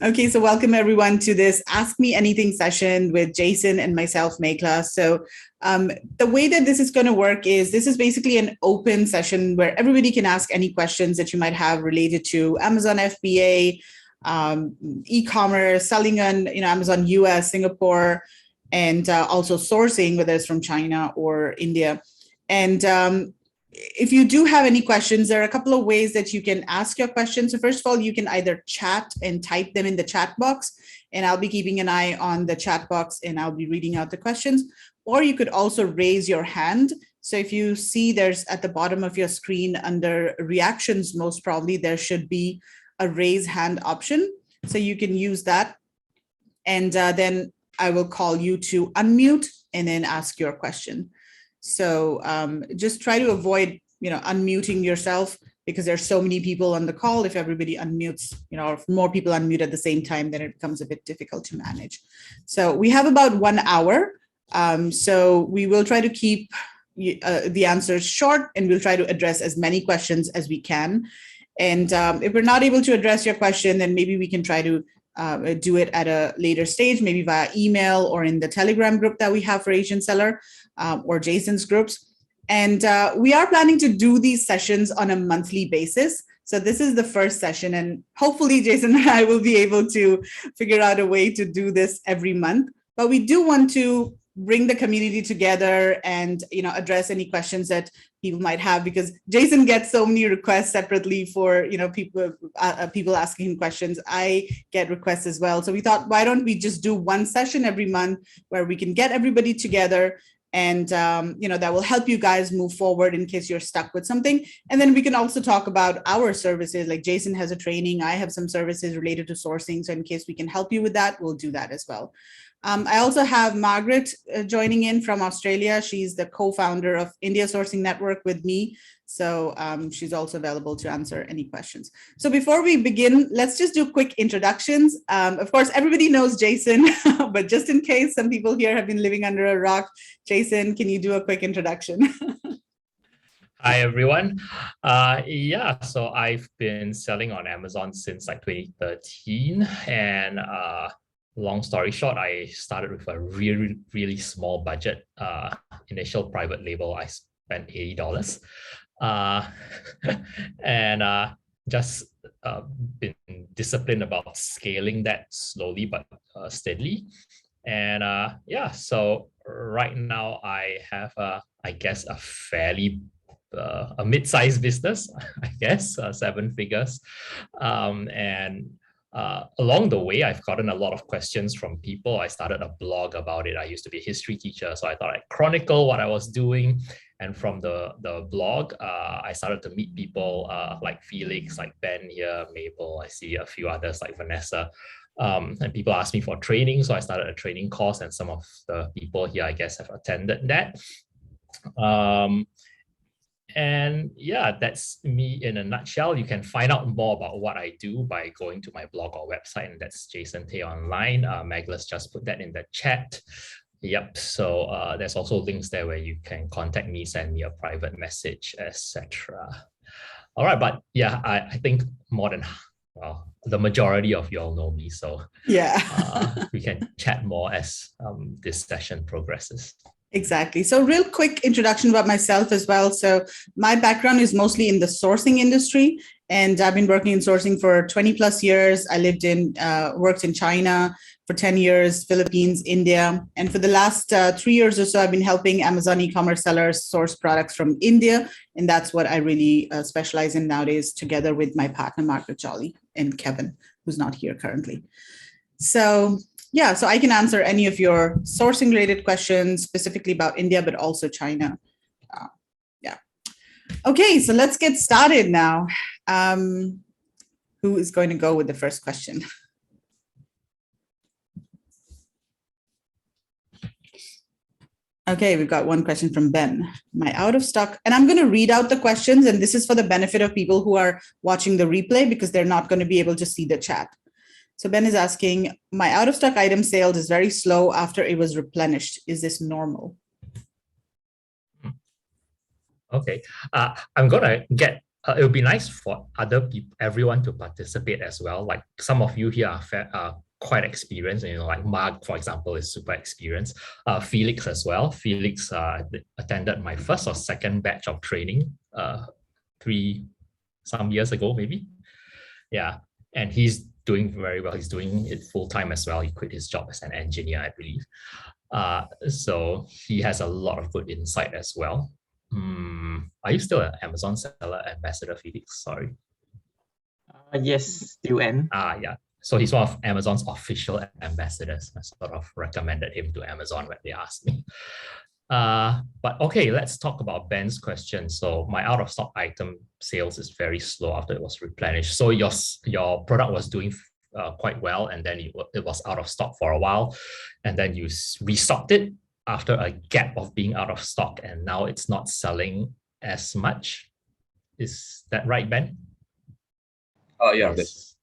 Okay, so welcome everyone to this Ask Me Anything session with Jason and myself, Meghla. So the way that this is going to work is this is basically an open session where everybody can ask any questions that you might have related to Amazon FBA, e-commerce, selling on Amazon US, Singapore, and also sourcing, whether it's from China or India. And if you do have any questions, there are a couple of ways that you can ask your questions. So first of all, you can either chat and type them in the chat box, and I'll be keeping an eye on the chat box and I'll be reading out the questions. Or you could also raise your hand. So if you see there's at the bottom of your screen under reactions, most probably there should be a raise hand option. So you can use that. And then I will call you to unmute and then ask your question. So just try to avoid, unmuting yourself because there's so many people on the call. If everybody unmutes, or if more people unmute at the same time, then it becomes a bit difficult to manage. So we have about 1 hour. So we will try to keep the answers short, and we'll try to address as many questions as we can. And if we're not able to address your question, then maybe we can try to do it at a later stage, maybe via email or in the Telegram group that we have for Asian Seller or Jason's groups. And we are planning to do these sessions on a monthly basis. So this is the first session, and hopefully Jason and I will be able to figure out a way to do this every month. But we do want to bring the community together and address any questions that people might have, because Jason gets so many requests separately for people asking him questions. I get requests as well. So we thought, why don't we just do one session every month where we can get everybody together, and that will help you guys move forward in case you're stuck with something. And then we can also talk about our services. Like Jason has a training, I have some services related to sourcing. So in case we can help you with that, we'll do that as well. I also have Margaret joining in from Australia. She's the co-founder of India Sourcing Network with me. So she's also available to answer any questions. So before we begin, let's just do quick introductions. Of course, everybody knows Jason, but just in case some people here have been living under a rock, Jason, can you do a quick introduction? Hi, everyone. So I've been selling on Amazon since like 2013. And long story short, I started with a really, really small budget. Initial private label, I spent $80. And just been disciplined about scaling that slowly but steadily. And so right now I have, I guess, a fairly a mid-sized business, I guess, 7 figures. Along the way, I've gotten a lot of questions from people. I started a blog about it. I used to be a history teacher, so I thought I'd chronicle what I was doing. And from the blog, I started to meet people like Felix, like Ben here, Mabel. I see a few others like Vanessa. And people asked me for training, so I started a training course, and some of the people here, I guess, have attended that. And yeah, that's me in a nutshell. You can find out more about what I do by going to my blog or website, and that's Jason Tay Online. Megla's just put that in the chat. Yep. So there's also links there where you can contact me, send me a private message, etc. All right, but yeah, I think more than the majority of you all know me, so yeah, we can chat more as this session progresses. Exactly. So real quick introduction about myself as well. So my background is mostly in the sourcing industry, and I've been working in sourcing for 20 plus years. I worked in China for 10 years, Philippines, India. And for the last 3 years or so, I've been helping Amazon e-commerce sellers source products from India. And that's what I really specialize in nowadays, together with my partner, Margaret Jolly, and Kevin, who's not here currently. So yeah, so I can answer any of your sourcing related questions, specifically about India, but also China. Yeah. Okay, so let's get started now. Who is going to go with the first question? Okay, we've got one question from Ben. My out of stock, and I'm going to read out the questions, and this is for the benefit of people who are watching the replay because they're not going to be able to see the chat. So Ben is asking, my out of stock item sales is very slow after it was replenished. Is this normal? Okay, I'm going to get it would be nice for other people, everyone to participate as well. Like some of you here are quite experienced, like Mark, for example, is super experienced. Felix as well. Felix attended my first or second batch of training 3 some years ago, maybe. Yeah, and he's doing very well. He's doing it full time as well. He quit his job as an engineer, I believe. So he has a lot of good insight as well. Are you still an Amazon seller ambassador, Felix? Sorry. Yes, still am. Yeah. So he's one of Amazon's official ambassadors. I sort of recommended him to Amazon when they asked me. But okay, let's talk about Ben's question. So my out of stock item sales is very slow after it was replenished. So your product was doing quite well, and then it was out of stock for a while, and then you restocked it after a gap of being out of stock, and now it's not selling as much. Is that right, Ben? Yeah. Yes.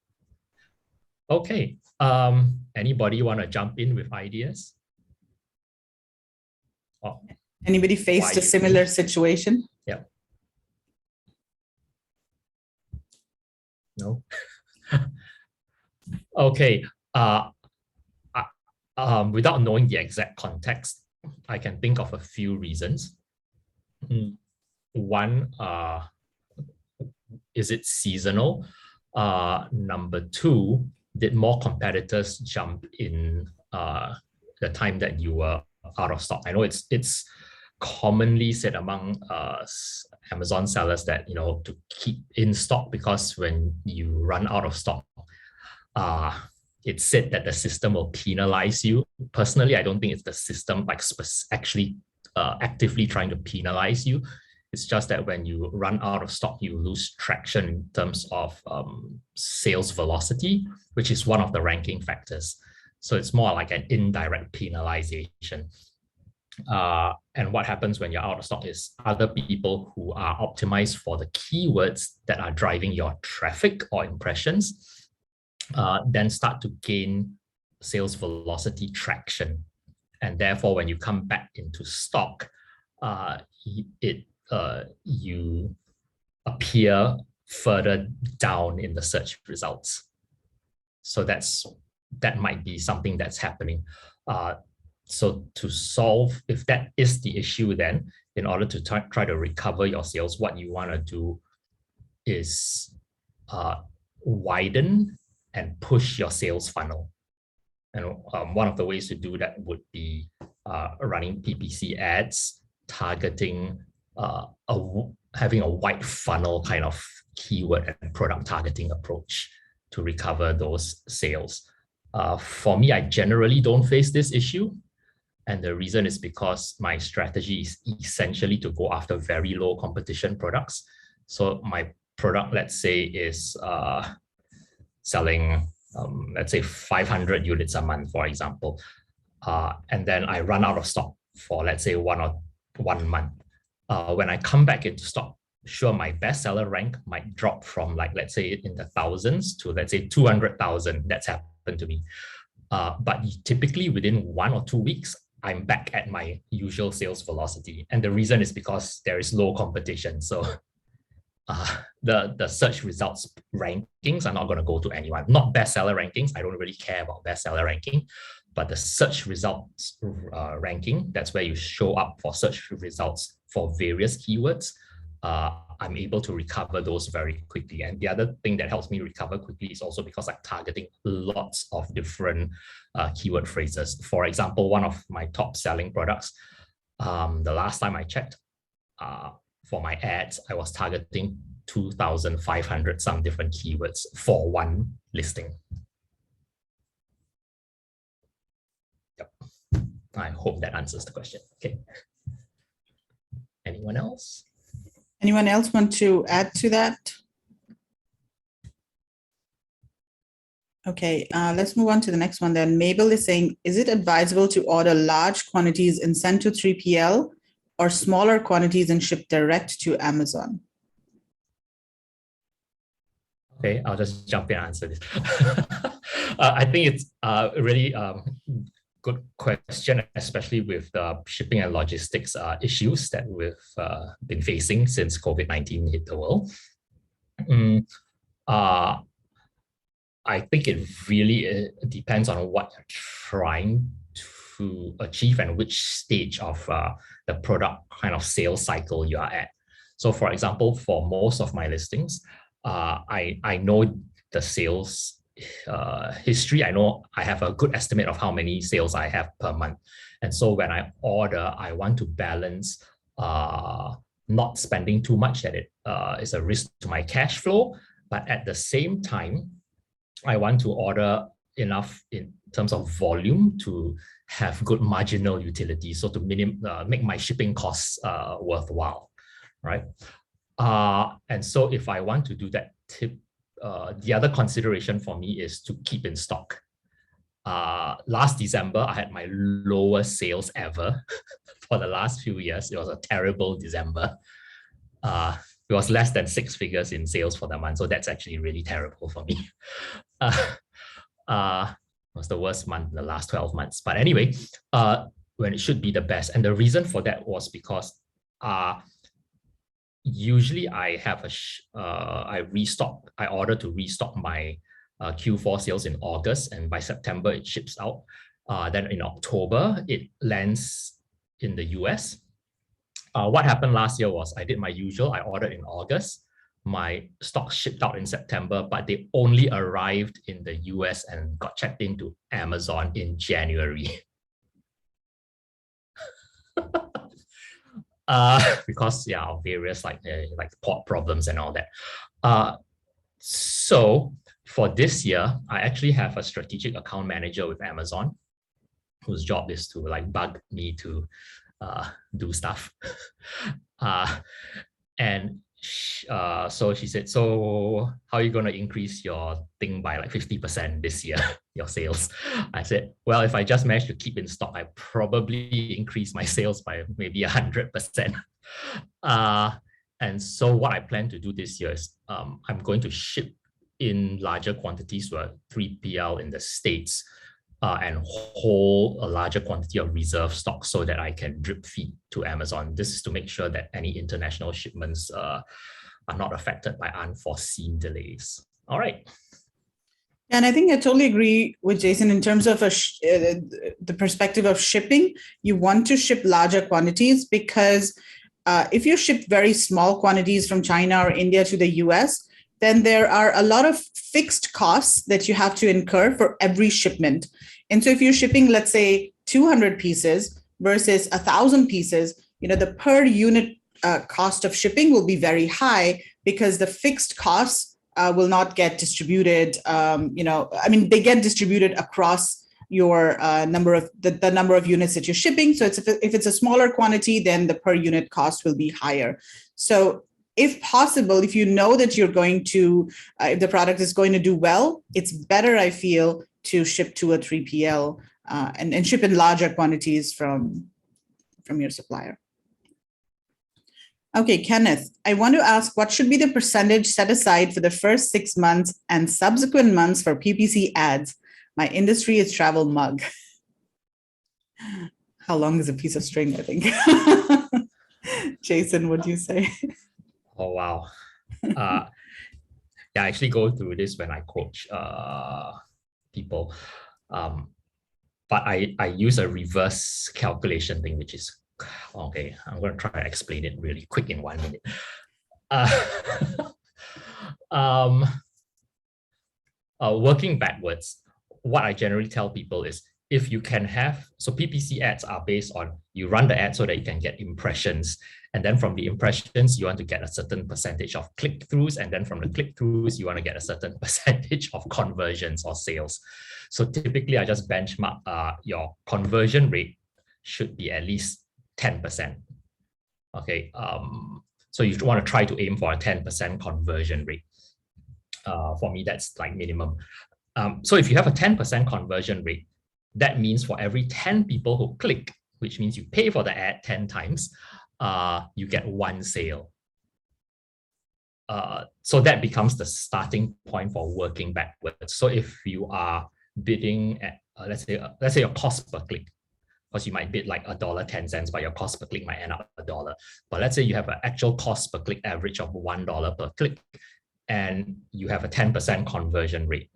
Okay. Anybody want to jump in with ideas? Oh, Anybody faced a similar situation? Yeah. No. Okay. Without knowing the exact context, I can think of a few reasons. One, is it seasonal? Number two, did more competitors jump in the time that you were out of stock? I know it's commonly said among Amazon sellers that to keep in stock, because when you run out of stock, it's said that the system will penalize you. Personally, I don't think it's the system actually actively trying to penalize you. It's just that when you run out of stock, you lose traction in terms of sales velocity, which is one of the ranking factors. So it's more like an indirect penalization. And what happens when you're out of stock is other people who are optimized for the keywords that are driving your traffic or impressions then start to gain sales velocity traction. And therefore, when you come back into stock, you appear further down in the search results. So that might be something that's happening. So to solve, if that is the issue, then in order to try to recover your sales, what you want to do is widen and push your sales funnel. And one of the ways to do that would be running PPC ads, targeting, having a wide funnel kind of keyword and product targeting approach to recover those sales. For me, I generally don't face this issue. And the reason is because my strategy is essentially to go after very low competition products. So my product, let's say, is selling, let's say 500 units a month, for example. And then I run out of stock for, let's say, 1 month. When I come back into stock, sure, my bestseller rank might drop from, like, let's say in the thousands to, let's say, 200,000. That's happened to me. But typically within 1 or 2 weeks, I'm back at my usual sales velocity. And the reason is because there is low competition. So the search results rankings are not going to go to anyone. Not bestseller rankings. I don't really care about bestseller ranking. But the search results ranking, that's where you show up for search results for various keywords. I'm able to recover those very quickly. And the other thing that helps me recover quickly is also because I'm targeting lots of different keyword phrases. For example, one of my top selling products, the last time I checked, for my ads, I was targeting 2,500 some different keywords for one listing. Yep. I hope that answers the question. Okay. Anyone else? Anyone else want to add to that? Okay, let's move on to the next one then. Mabel is saying, is it advisable to order large quantities and send to 3PL or smaller quantities and ship direct to Amazon? Okay, I'll just jump in and answer this. I think it's a really good question, especially with the shipping and logistics issues that we've been facing since COVID-19 hit the world. Mm, uh, I think it really depends on what you're trying to achieve and which stage of the product kind of sales cycle you are at. So for example, for most of my listings, I know the sales history. I know I have a good estimate of how many sales I have per month. And so when I order, I want to balance not spending too much that it is a risk to my cash flow, but at the same time, I want to order enough in terms of volume to have good marginal utility, so to make my shipping costs worthwhile, right? And so if I want to do that the other consideration for me is to keep in stock. Last December, I had my lowest sales ever for the last few years. It was a terrible December. It was less than 6 figures in sales for the month. So that's actually really terrible for me. It was the worst month in the last 12 months. But anyway, when it should be the best. And the reason for that was because usually I have I order to restock my Q4 sales in August, and by September it ships out. Then in October, it lands in the US. What happened last year was I did my usual. I ordered in August. My stock shipped out in September, but they only arrived in the US and got checked into Amazon in January. Because of various like port problems and all that. So for this year, I actually have a strategic account manager with Amazon, whose job is to like bug me to do stuff. So she said, so how are you going to increase your thing by like 50% this year, your sales? I said, well, if I just manage to keep in stock, I probably increase my sales by maybe 100%. And so what I plan to do this year is I'm going to ship in larger quantities to a 3PL in the States and hold a larger quantity of reserve stock so that I can drip feed to Amazon. This is to make sure that any international shipments are not affected by unforeseen delays. All right. And I think I totally agree with Jason in terms of the perspective of shipping. You want to ship larger quantities because if you ship very small quantities from China or India to the US, then there are a lot of fixed costs that you have to incur for every shipment. And so if you're shipping, let's say 200 pieces versus 1,000 pieces, the per unit cost of shipping will be very high because the fixed costs will not get distributed. They get distributed across your number of units that you're shipping. So if it's a smaller quantity, then the per unit cost will be higher. So if possible, if you know that you're going to, if the product is going to do well, it's better, I feel, to ship to a 3PL and ship in larger quantities from your supplier. Okay, Kenneth, I want to ask, what should be the percentage set aside for the first 6 months and subsequent months for PPC ads? My industry is travel mug. How long is a piece of string, I think? Jason, what do you say? Oh, wow. I actually go through this when I coach people. But I use a reverse calculation thing, which is, okay, I'm going to try to explain it really quick in 1 minute. Working backwards, what I generally tell people is, if you can have, so PPC ads are based on, you run the ad so that you can get impressions. And then from the impressions, you want to get a certain percentage of click-throughs. And then from the click-throughs, you want to get a certain percentage of conversions or sales. So typically, I just benchmark your conversion rate should be at least 10%. Okay. So you want to try to aim for a 10% conversion rate. For me, that's like minimum. So if you have a 10% conversion rate, that means for every 10 people who click, which means you pay for the ad 10 times, you get 1 sale. So that becomes the starting point for working backwards. So if you are bidding at, let's say your cost per click, because you might bid like $1.10, but your cost per click might end up $1. But let's say you have an actual cost per click average of $1 per click, and you have a 10% conversion rate,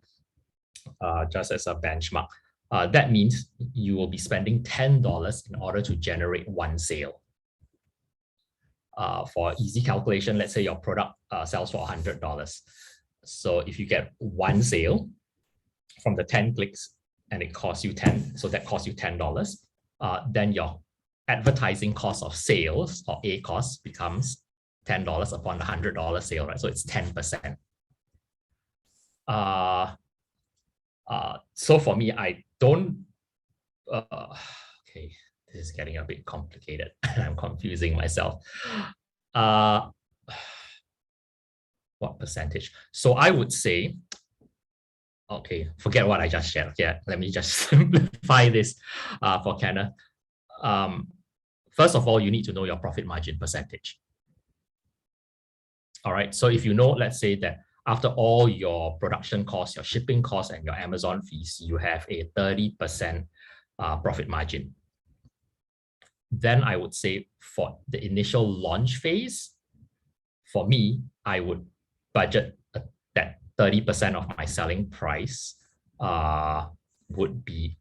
just as a benchmark, that means you will be spending $10 in order to generate one sale. For easy calculation, let's say your product sells for $100. So if you get one sale from the 10 clicks and it costs you 10, so that costs you $10, then your advertising cost of sales, or A cost, becomes $10 upon the $100 sale, right? So it's 10%. So for me, I don't, okay, this is getting a bit complicated. I'm confusing myself. What percentage? So I would say, okay, forget what I just shared. Okay, let me just simplify this for Kenneth. First of all, you need to know your profit margin percentage. All right, so if you know, let's say that after all your production costs, your shipping costs, and your Amazon fees, you have a 30% profit margin. Then I would say for the initial launch phase, for me, I would budget that 30% of my selling price would be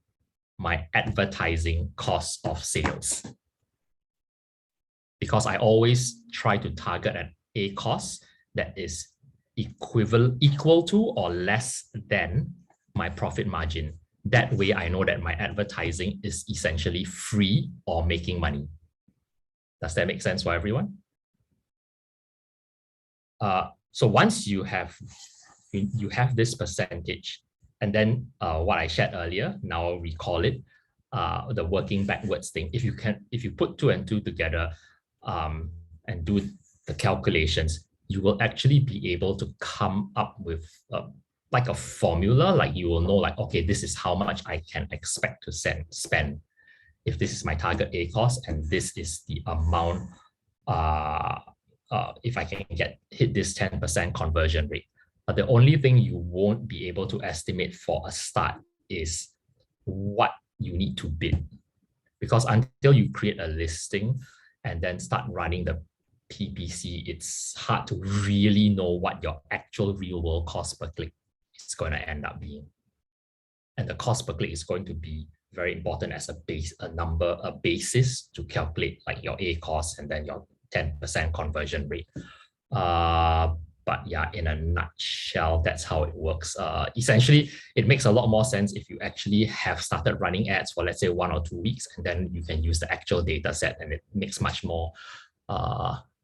my advertising cost of sales. Because I always try to target an A cost that is equal to or less than my profit margin. That way I know that my advertising is essentially free or making money. Does that make sense for everyone? So once you have this percentage, and then what I shared earlier, now we call it the working backwards thing. If you put 2 and 2 together and do the calculations, you will actually be able to come up with like a formula. Like you will know, like, okay, this is how much I can expect to spend if this is my target A cost, and this is the amount if I can hit this 10% conversion rate. But the only thing you won't be able to estimate for a start is what you need to bid, because until you create a listing and then start running the PPC, it's hard to really know what your actual real world cost per click is going to end up being. And the cost per click is going to be very important as a basis to calculate like your A cost and then your 10% conversion rate. But yeah, in a nutshell, that's how it works. Essentially, it makes a lot more sense if you actually have started running ads for, let's say, 1 or 2 weeks, and then you can use the actual data set, and it makes much more,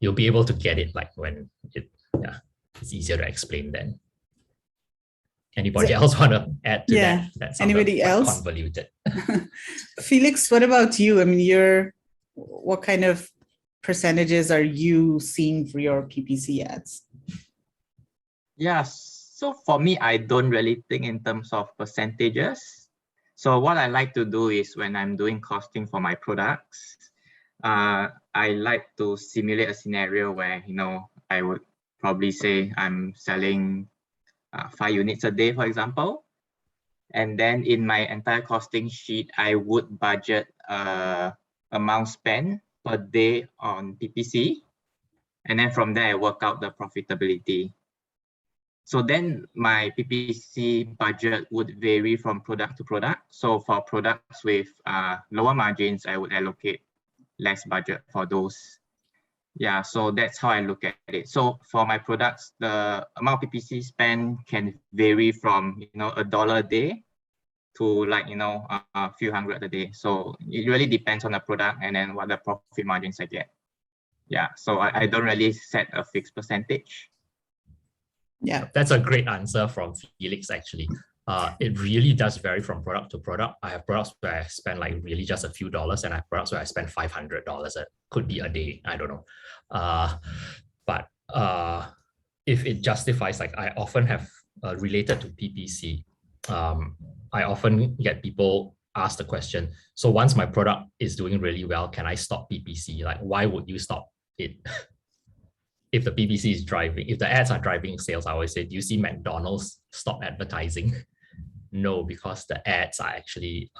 you'll be able to get it like when it's easier to explain then. Anybody else want to add to that? That's anybody else? Convoluted. Felix, what about you? I mean, what kind of percentages are you seeing for your PPC ads? Yeah, so for me, I don't really think in terms of percentages. So what I like to do is when I'm doing costing for my products, I like to simulate a scenario where, I would probably say I'm selling 5 units a day, for example. And then in my entire costing sheet, I would budget amount spent per day on PPC. And then from there, I work out the profitability. So then my PPC budget would vary from product to product. So for products with lower margins, I would allocate less budget for those. Yeah, so that's how I look at it. So for my products, the amount of PPC spend can vary from, $1 a day to like, a few hundred a day. So it really depends on the product and then what the profit margins I get. Yeah, so I don't really set a fixed percentage. Yeah, that's a great answer from Felix, actually. It really does vary from product to product. I have products where I spend like really just a few dollars, and I have products where I spend $500. It could be a day, I don't know. But if it justifies, like I often have related to PPC, I often get people ask the question, so once my product is doing really well, can I stop PPC? Like, why would you stop it? If the PPC is driving, if the ads are driving sales, I always say, do you see McDonald's stop advertising? No, because the ads are actually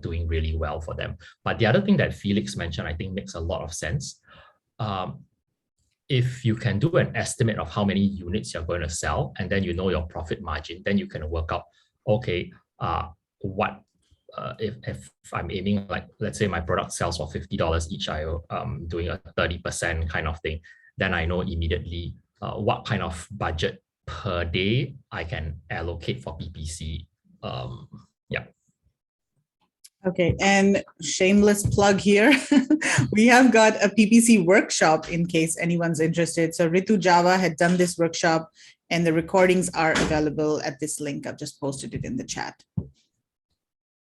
doing really well for them. But the other thing that Felix mentioned, I think makes a lot of sense. if you can do an estimate of how many units you're going to sell, and then you know your profit margin, then you can work out, okay, what if I'm aiming, like, let's say my product sells for $50 each, I'm doing a 30% kind of thing, then I know immediately what kind of budget per day I can allocate for PPC. Yeah. Okay, and shameless plug here. We have got a PPC workshop in case anyone's interested. So Ritu Java had done this workshop and the recordings are available at this link. I've just posted it in the chat.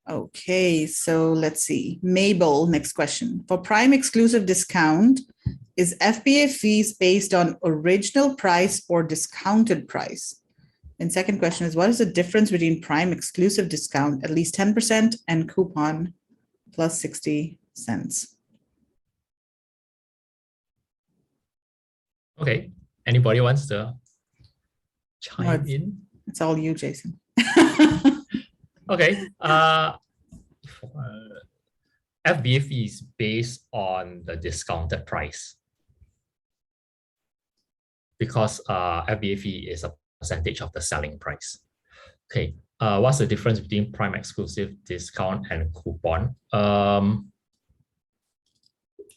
Okay, so let's see. Mabel, next question. For Prime exclusive discount, is FBA fees based on original price or discounted price? And second question is, what is the difference between Prime exclusive discount, at least 10%, and coupon plus 60 cents? Okay, anybody wants to chime in? It's all you, Jason. Okay, FBA fee is based on the discounted price because FBA fee is a percentage of the selling price. Okay, what's the difference between Prime exclusive discount and coupon?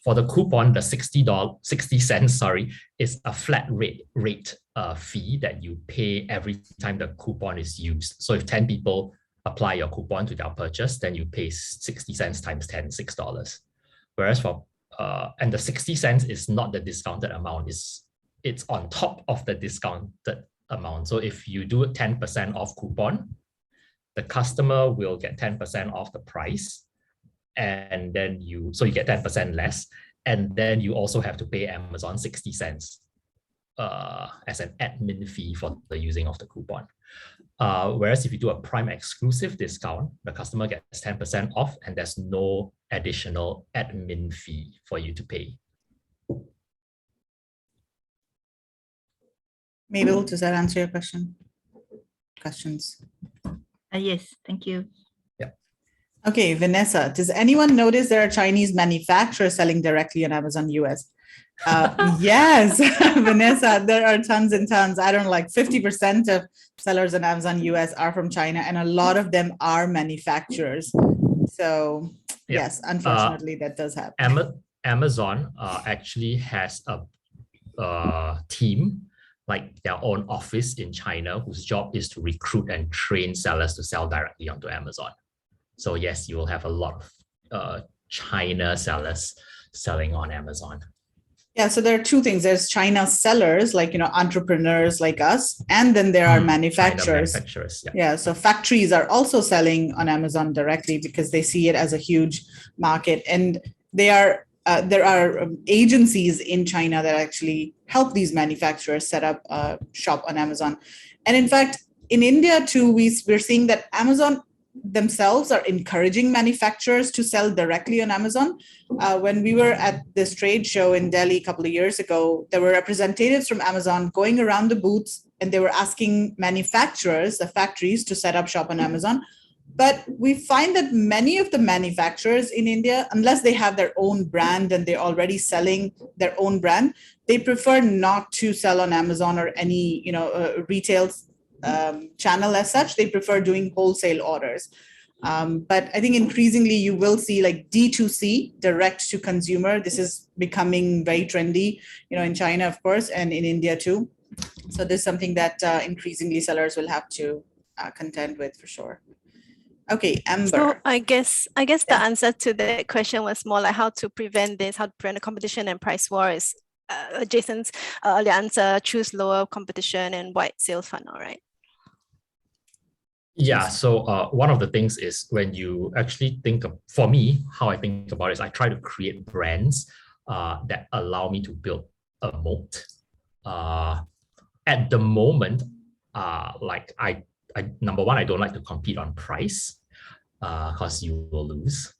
For the coupon, the 60 cents, is a flat rate fee that you pay every time the coupon is used. So if 10 people apply your coupon to their purchase, then you pay 60 cents times 10, $6. Whereas for, and the 60 cents is not the discounted amount, it's on top of the discounted amount. So if you do 10% off coupon, the customer will get 10% off the price. And then you get 10% less. And then you also have to pay Amazon 60 cents as an admin fee for the using of the coupon. Whereas if you do a Prime exclusive discount, the customer gets 10% off and there's no additional admin fee for you to pay. Mabel, does that answer your questions? Yes, thank you. Yeah. Okay, Vanessa, does anyone notice there are Chinese manufacturers selling directly on Amazon US? Yes, Vanessa, there are tons and tons. I don't know, like 50% of sellers on Amazon US are from China, and a lot of them are manufacturers. So Yeah. yes, unfortunately, that does happen. Amazon actually has a team, like their own office in China, whose job is to recruit and train sellers to sell directly onto Amazon. So yes, you will have a lot of China sellers selling on Amazon. Yeah, so there are two things. There's China sellers, like, entrepreneurs like us, and then there are manufacturers. China manufacturers, yeah. Yeah, so factories are also selling on Amazon directly because they see it as a huge market. And there are agencies in China that actually help these manufacturers set up shop on Amazon. And in fact, in India too, we're seeing that Amazon themselves are encouraging manufacturers to sell directly on Amazon. When we were at this trade show in Delhi a couple of years ago, there were representatives from Amazon going around the booths and they were asking manufacturers, the factories, to set up shop on Amazon. But we find that many of the manufacturers in India, unless they have their own brand and they're already selling their own brand, they prefer not to sell on Amazon or any retail channel as such. They prefer doing wholesale orders. But I think increasingly you will see like D2C, direct to consumer. This is becoming very trendy, in China, of course, and in India too. So this is something that increasingly sellers will have to contend with for sure. Okay, Amber. So I guess the answer to that question was more like how to prevent this, how to prevent the competition and price war is Jason's earlier answer, choose lower competition and wide sales funnel, right? Yeah, so one of the things is when you actually think of, for me, how I think about it is I try to create brands that allow me to build a moat. At the moment, like I number one, I don't like to compete on price because you will lose.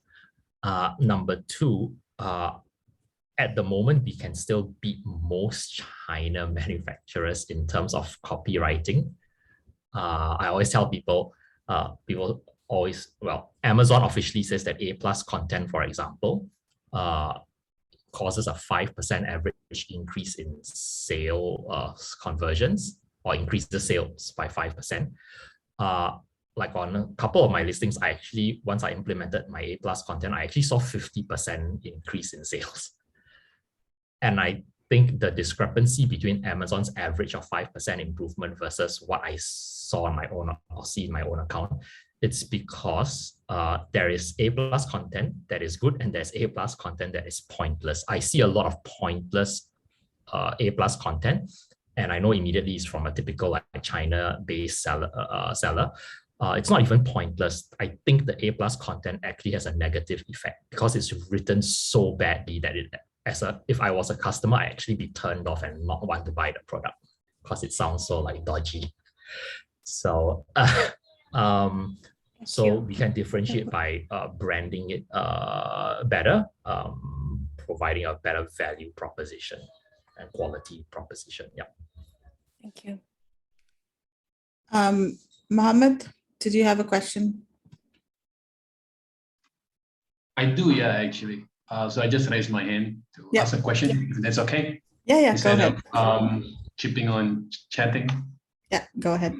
Number two, at the moment, we can still beat most China manufacturers in terms of copywriting. I always tell people, Amazon officially says that A+ content, for example, causes a 5% average increase in sale conversions, or increase the sales by 5%. Like on a couple of my listings, I actually, once I implemented my A+ content, I actually saw 50% increase in sales. And I think the discrepancy between Amazon's average of 5% improvement versus what I saw on my own or see in my own account, it's because there is A+ content that is good and there's A+ content that is pointless. I see a lot of pointless A+ content, and I know immediately it's from a typical like China-based seller. It's not even pointless. I think the A+ content actually has a negative effect because it's written so badly that if I was a customer, I actually be turned off and not want to buy the product because it sounds so like dodgy. So, we can differentiate by branding it better, providing a better value proposition and quality proposition. Yeah. Thank you. Mohammed, did you have a question? I do, yeah, actually. So I just raised my hand to ask a question, if that's okay. Yeah, go ahead. Keeping on chatting. Yeah, go ahead.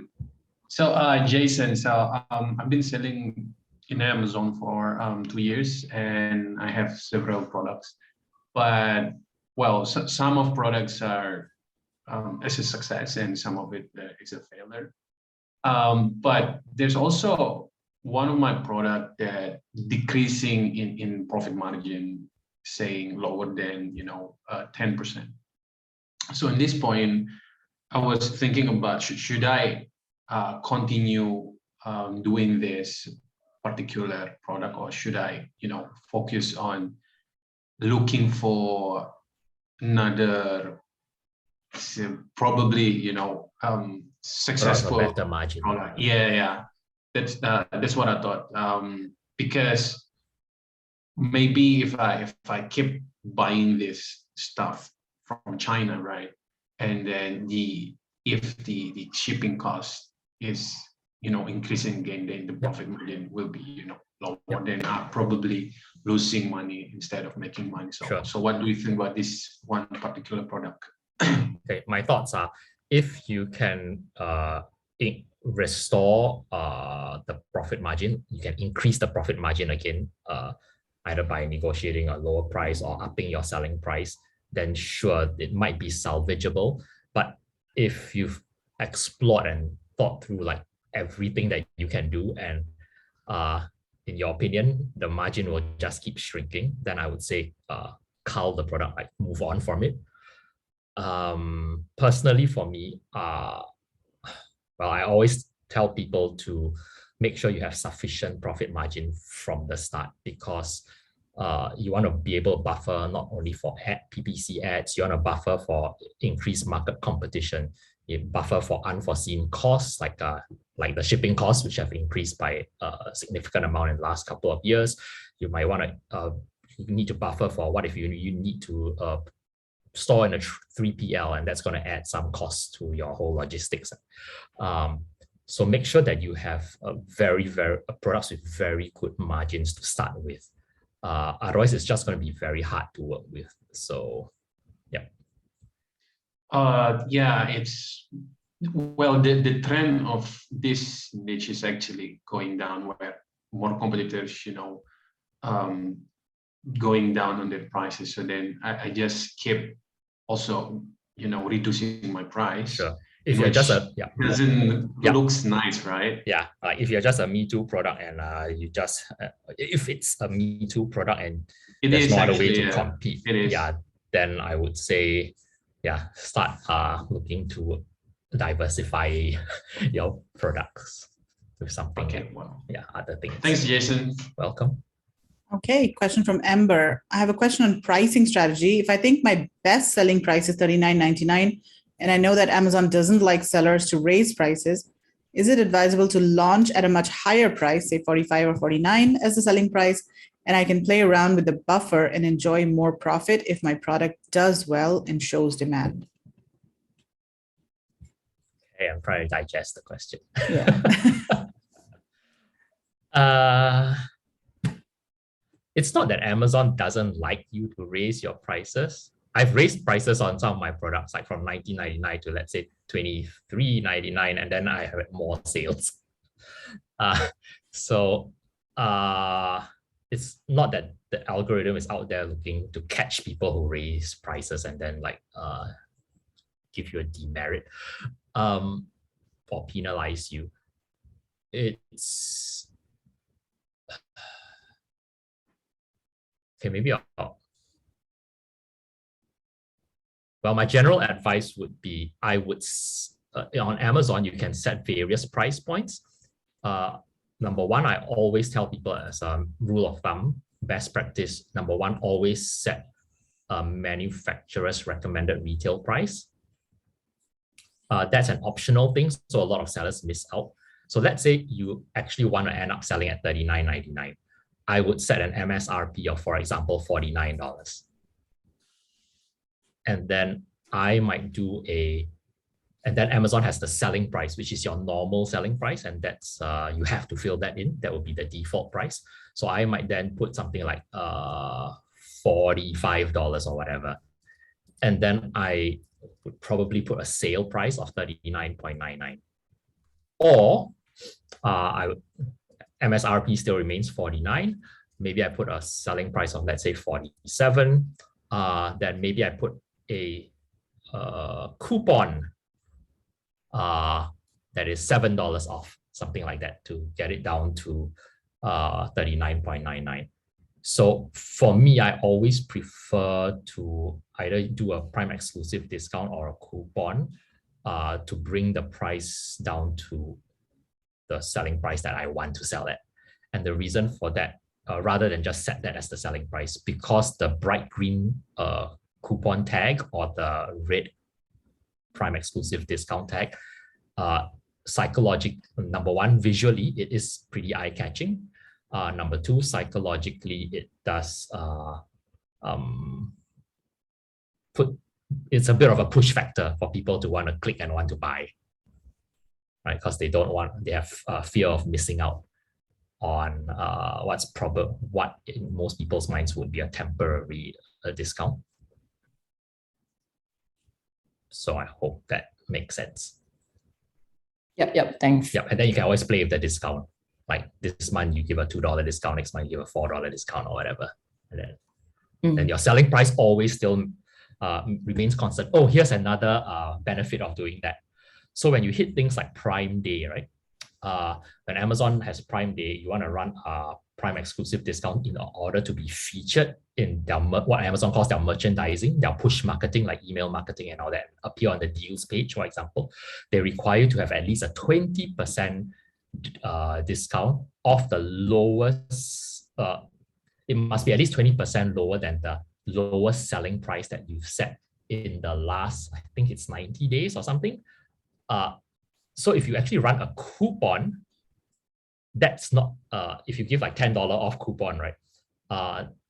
So Jason, I've been selling in Amazon for 2 years, and I have several products. But well, some of products are as a success, and some of it is a failure. But there's also one of my product that decreasing in profit margin, saying lower than 10%. So in this point, I was thinking about should I continue doing this particular product, or should I focus on looking for another probably successful better margin product? Yeah. That's what I thought. Because maybe if I keep buying this stuff from China, right, and then if the shipping cost is increasing again, then the profit margin will be lower. Then I'm probably losing money instead of making money. So what do you think about this one particular product? Okay, my thoughts are, if you can restore the profit margin, you can increase the profit margin again, either by negotiating a lower price or upping your selling price, then sure, it might be salvageable. But if you've explored and thought through like everything that you can do, and in your opinion, the margin will just keep shrinking, then I would say cull the product, like move on from it. Personally, for me, well, I always tell people to make sure you have sufficient profit margin from the start, because you want to be able to buffer not only for PPC ads, you want to buffer for increased market competition, you buffer for unforeseen costs like the shipping costs, which have increased by a significant amount in the last couple of years. You might want to, you need to buffer for what if you need to store in a 3PL, and that's going to add some costs to your whole logistics. So make sure that you have products with very good margins to start with. Otherwise, it's just going to be very hard to work with. So, yeah. It's well, the trend of this niche is actually going down, where more competitors, going down on their prices. So then I just keep also, reducing my price. Sure. If you're just looks nice, right? Yeah. If you're just a Me Too product and you just, if it's a Me Too product and there's no other way to compete, then I would say, start looking to diversify your products with something. Other things. Thanks, Jason. Welcome. Okay, question from Amber. I have a question on pricing strategy. If I think my best selling price is $39.99, and I know that Amazon doesn't like sellers to raise prices, is it advisable to launch at a much higher price, say 45 or 49 as the selling price, and I can play around with the buffer and enjoy more profit if my product does well and shows demand? Okay, I'm trying to digest the question. Yeah. it's not that Amazon doesn't like you to raise your prices. I've raised prices on some of my products, like from $19.99 to, let's say, $23.99, and then I have more sales. So it's not that the algorithm is out there looking to catch people who raise prices and then like give you a demerit or penalize you. It's okay, maybe well, my general advice would be I would on Amazon, you can set various price points. Number one, I always tell people as a rule of thumb, best practice, number one, always set a manufacturer's recommended retail price. That's an optional thing, so a lot of sellers miss out. So let's say you actually want to end up selling at $39.99. I would set an MSRP of, for example, $49. And then I might do and then Amazon has the selling price, which is your normal selling price. And that's, you have to fill that in. That would be the default price. So I might then put something like $45 or whatever. And then I would probably put a sale price of $39.99. Or MSRP still remains $49. Maybe I put a selling price of, let's say, $47. Then maybe I put a coupon that is $7 off, something like that, to get it down to $39.99. So for me, I always prefer to either do a Prime exclusive discount or a coupon to bring the price down to the selling price that I want to sell at. And the reason for that, rather than just set that as the selling price, because the bright green coupon tag or the red Prime exclusive discount tag, number one, visually, it is pretty eye-catching. Number two, psychologically, it does it's a bit of a push factor for people to want to click and want to buy, right? Because they have fear of missing out on what in most people's minds would be a temporary discount. So I hope that makes sense. Yep, thanks. Yep, and then you can always play with the discount. Like this month you give a $2 discount, next month you give a $4 discount or whatever. And then your selling price always still remains constant. Oh, here's another benefit of doing that. So when you hit things like Prime Day, right? When Amazon has Prime Day, you want to run a Prime exclusive discount in order to be featured in their what Amazon calls their merchandising, their push marketing, like email marketing and all that, appear on the deals page, for example. They require you to have at least a 20% discount off the lowest. It must be at least 20% lower than the lowest selling price that you've set in the last, I think it's 90 days or something. So if you actually run a coupon, that's not, if you give like $10 off coupon, right?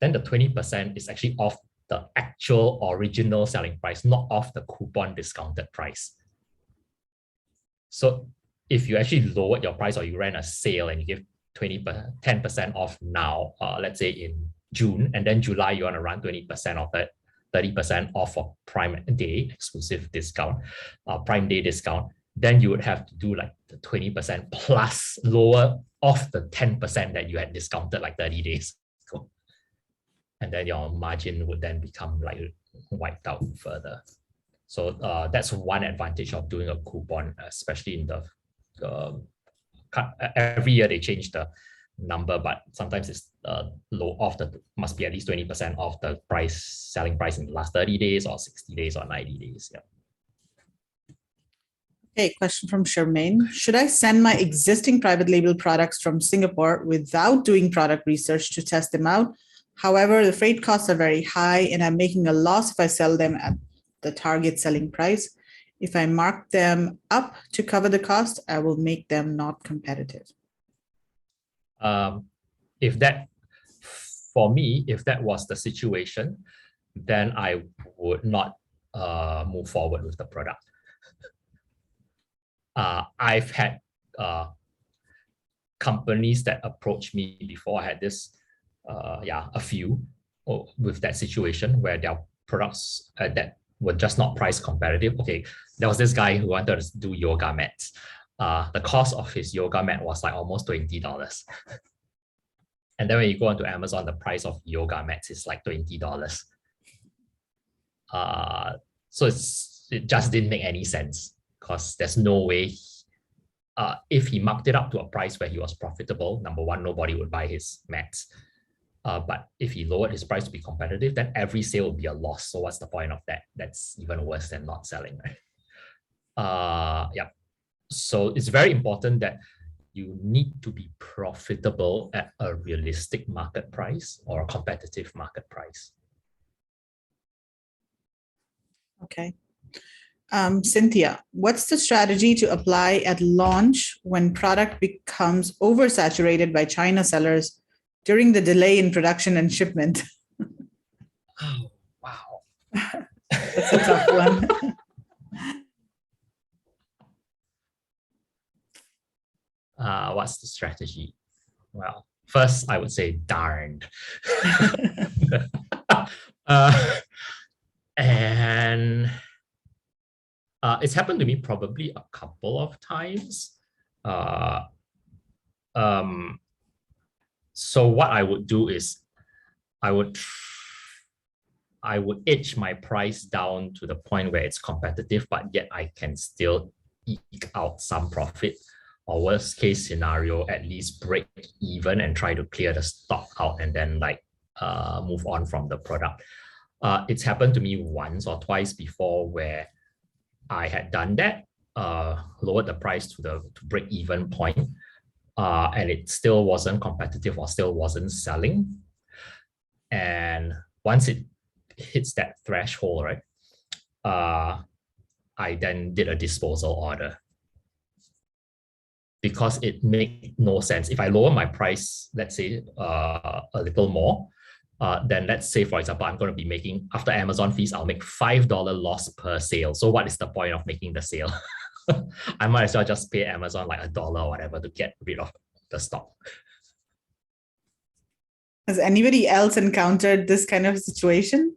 Then the 20% is actually off the actual original selling price, not off the coupon discounted price. So if you actually lowered your price or you ran a sale and you give 10% off now, let's say in June, and then July you want to run 20% off that, 30% off for Prime Day exclusive discount, Prime Day discount, then you would have to do like the 20% plus lower off the 10% that you had discounted like 30 days ago. And then your margin would then become like wiped out further. So that's one advantage of doing a coupon, especially in the every year they change the number, but sometimes it's low off must be at least 20% off the selling price in the last 30 days or 60 days or 90 days. Yeah. Okay, question from Charmaine. Should I send my existing private label products from Singapore without doing product research to test them out? However, the freight costs are very high and I'm making a loss if I sell them at the target selling price. If I mark them up to cover the cost, I will make them not competitive. If that was the situation, then I would not move forward with the product. I've had companies that approached me before. I had this a few with that situation where their products that were just not price competitive. Okay, there was this guy who wanted to do yoga mats. The cost of his yoga mat was like almost $20. And then when you go onto Amazon, the price of yoga mats is like $20. So it just didn't make any sense because there's no way. If he marked it up to a price where he was profitable, number one, nobody would buy his mats. But if he lowered his price to be competitive, then every sale will be a loss. So what's the point of that? That's even worse than not selling, right? Yeah. So it's very important that you need to be profitable at a realistic market price or a competitive market price. Okay. Cynthia, what's the strategy to apply at launch when product becomes oversaturated by China sellers during the delay in production and shipment? Oh, wow. That's a tough one. What's the strategy? Well, first, I would say darned. And it's happened to me probably a couple of times. So what I would do is I would edge my price down to the point where it's competitive, but yet I can still eke out some profit, or worst case scenario, at least break even and try to clear the stock out and then like move on from the product. It's happened to me once or twice before where I had done that, lowered the price to break even point, and it still wasn't competitive or still wasn't selling. And once it hits that threshold, right, I then did a disposal order because it made no sense. If I lower my price, let's say a little more, then let's say, for example, I'm going to be making, after Amazon fees, I'll make $5 loss per sale. So what is the point of making the sale? I might as well just pay Amazon like $1 or whatever to get rid of the stock. Has anybody else encountered this kind of situation?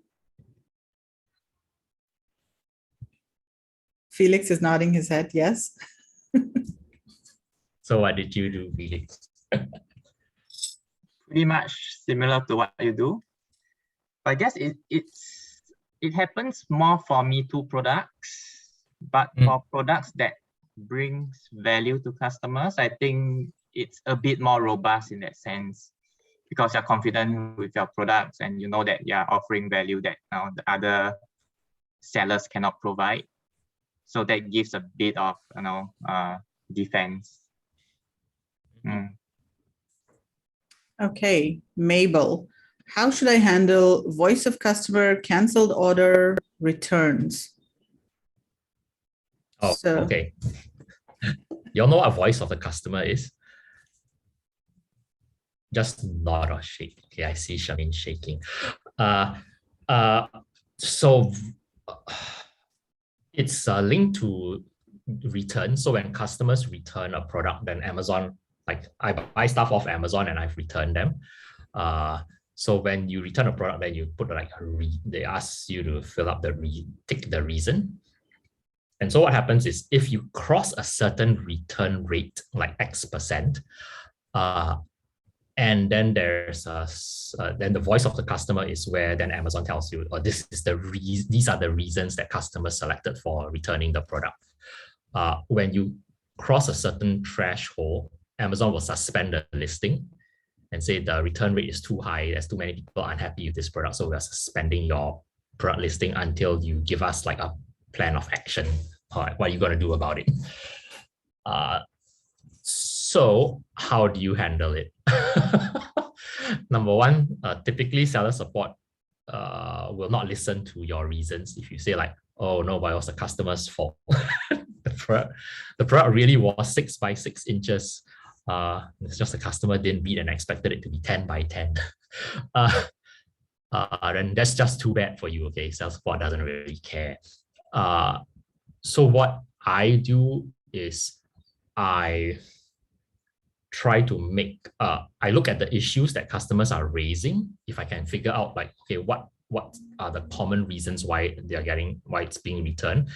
Felix is nodding his head, yes. So what did you do, Felix? Pretty much similar to what you do. I guess it happens more for Me Too products, but for products that brings value to customers, I think it's a bit more robust in that sense, because you're confident with your products and you know that you're offering value that the other sellers cannot provide. So that gives a bit of defense. Okay, Mabel, how should I handle voice of customer, canceled order, returns? Oh, okay. You all know what voice of the customer is? Just nod or shake. Okay, I see Shamin shaking. So it's linked to return. So when customers return a product, then Amazon, like I buy stuff off Amazon and I've returned them. So when you return a product, then you put like they ask you to fill up tick the reason. And so what happens is if you cross a certain return rate, like X%, and then there's then the voice of the customer is where then Amazon tells you, oh, these are the reasons that customers selected for returning the product. When you cross a certain threshold, Amazon will suspend the listing and say the return rate is too high. There's too many people unhappy with this product, so we're suspending your product listing until you give us like a plan of action. What are you going to do about it? So how do you handle it? Number one, typically seller support will not listen to your reasons. If you say like, oh no, but it was the customer's fault. The product really was 6 by 6 inches. It's just the customer didn't read and expected it to be 10 by 10. Then that's just too bad for you. Okay, seller support doesn't really care. So what I do is I try to make, I look at the issues that customers are raising. If I can figure out like, okay, what are the common reasons why why it's being returned.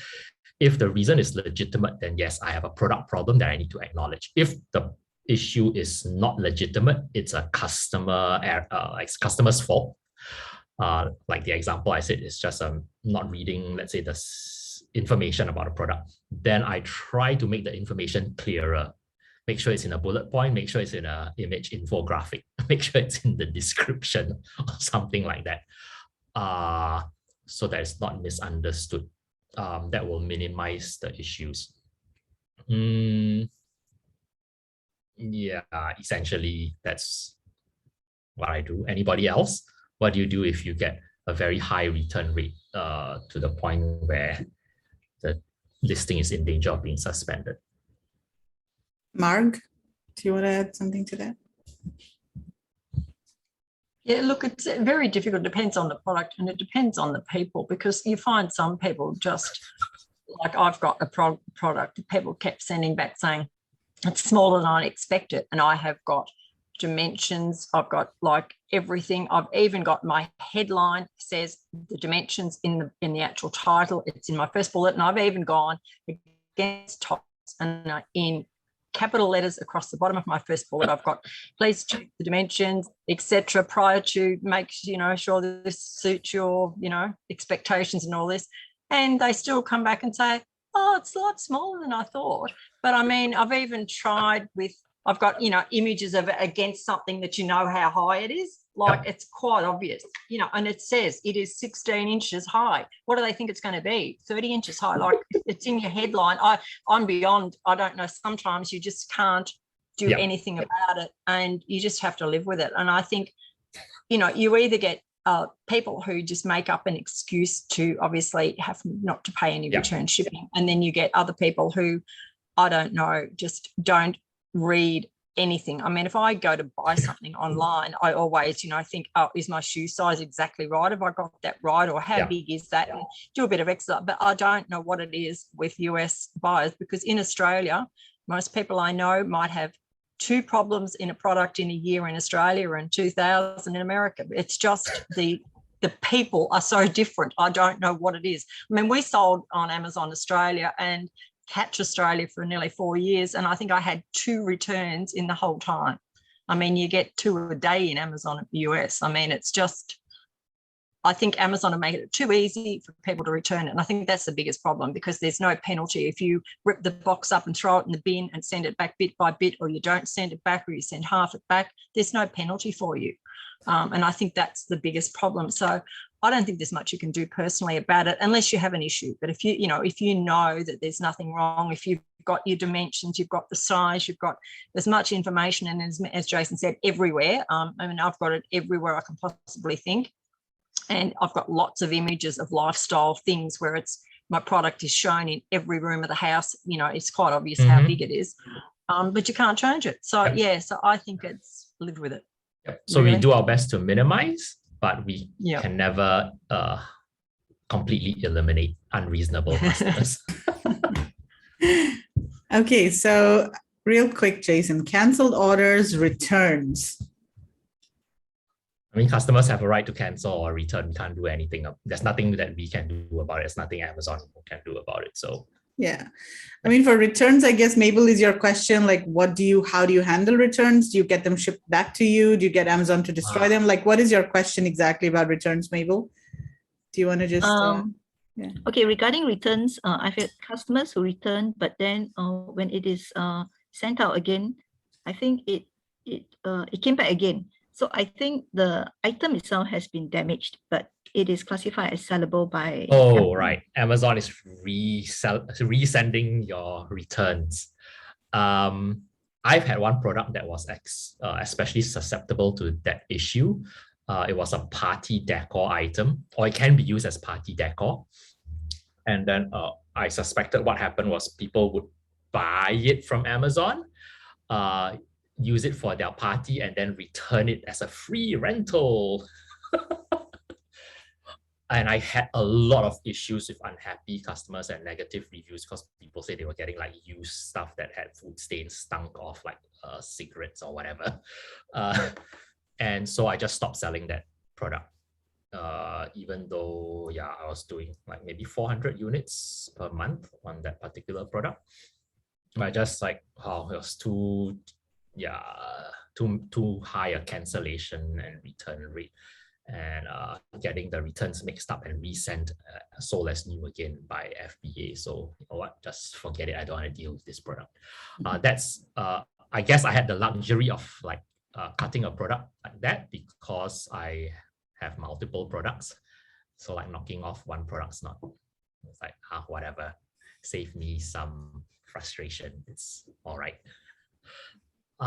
If the reason is legitimate, then yes, I have a product problem that I need to acknowledge. If the issue is not legitimate, it's a it's customer's fault. Like the example I said, it's just not reading, let's say, the information about a product. Then I try to make the information clearer. Make sure it's in a bullet point, make sure it's in an image infographic, make sure it's in the description or something like that. So that it's not misunderstood. That will minimize the issues. Yeah, essentially that's what I do. Anybody else? What do you do if you get a very high return rate to the point where the listing is in danger of being suspended? Marg, do you want to add something to that? Yeah, look, it's very difficult. It depends on the product and it depends on the people, because you find some people just, like I've got a product, people kept sending back saying it's smaller than I expected, and I have got dimensions, I've got like everything. I've even got my headline says the dimensions in the actual title. It's in my first bullet, and I've even gone against tops and in capital letters across the bottom of my first bullet, I've got please check the dimensions, etc. prior to make sure that this suits your expectations and all this. And they still come back and say, oh, it's a lot smaller than I thought. But I mean, I've even tried with, I've got images of it against something that how high it is. Like it's quite obvious, and it says it is 16 inches high. What do they think it's going to be? 30 inches high. Like it's in your headline. I'm beyond, I don't know. Sometimes you just can't do anything about it, and you just have to live with it. And I think, you either get people who just make up an excuse to obviously have not to pay any return shipping. And then you get other people who, I don't know, just don't read anything. I mean, if I go to buy something online, I always, think, oh, is my shoe size exactly right? Have I got that right? Or how big is that? And do a bit of exercise. But I don't know what it is with US buyers, because in Australia, most people I know might have 2 problems in a product in a year in Australia and 2,000 in America. It's just the people are so different. I don't know what it is. I mean, we sold on Amazon Australia and Catch Australia for nearly 4 years, and I think I had 2 returns in the whole time. I mean, you get 2 a day in Amazon US. I mean, it's just, I think Amazon have made it too easy for people to return it, and I think that's the biggest problem, because there's no penalty if you rip the box up and throw it in the bin and send it back bit by bit, or you don't send it back, or you send half it back. There's no penalty for you, and I think that's the biggest problem. So I don't think there's much you can do personally about it unless you have an issue. But if you know that there's nothing wrong, if you've got your dimensions, you've got the size, you've got as much information, and as Jason said, everywhere. I mean, I've got it everywhere I can possibly think. And I've got lots of images of lifestyle things where my product is shown in every room of the house. It's quite obvious how big it is, but you can't change it. So so I think it's live with it. So really, we do our best to minimize, but we can never completely eliminate unreasonable customers. Okay, so real quick, Jason, canceled orders, returns. I mean, customers have a right to cancel or return. We can't do anything. There's nothing that we can do about it. There's nothing Amazon can do about it. So yeah, I mean, for returns, I guess, Mabel, is your question like, how do you handle returns? Do you get them shipped back to you? Do you get Amazon to destroy them? Like, what is your question exactly about returns, Mabel? Do you want to just Okay, regarding returns, I've had customers who return, but then when it is sent out again, I think it came back again. So I think the item itself has been damaged, but it is classified as sellable by Amazon. Right. Amazon is resending your returns. I've had one product that was especially susceptible to that issue. It was a party decor item, or it can be used as party decor. And then I suspected what happened was people would buy it from Amazon, use it for their party, and then return it as a free rental. And I had a lot of issues with unhappy customers and negative reviews because people say they were getting like used stuff that had food stains, stunk of like cigarettes or whatever. And so I just stopped selling that product. Even though, yeah, I was doing like maybe 400 units per month on that particular product. I just like, oh, it was too high a cancellation and return rate, and getting the returns mixed up and resent sold as new again by FBA. So you know what, just forget it. I don't want to deal with this product. That's I guess I had the luxury of like cutting a product like that because I have multiple products. So like knocking off one product's not, it's like whatever, save me some frustration. It's all right.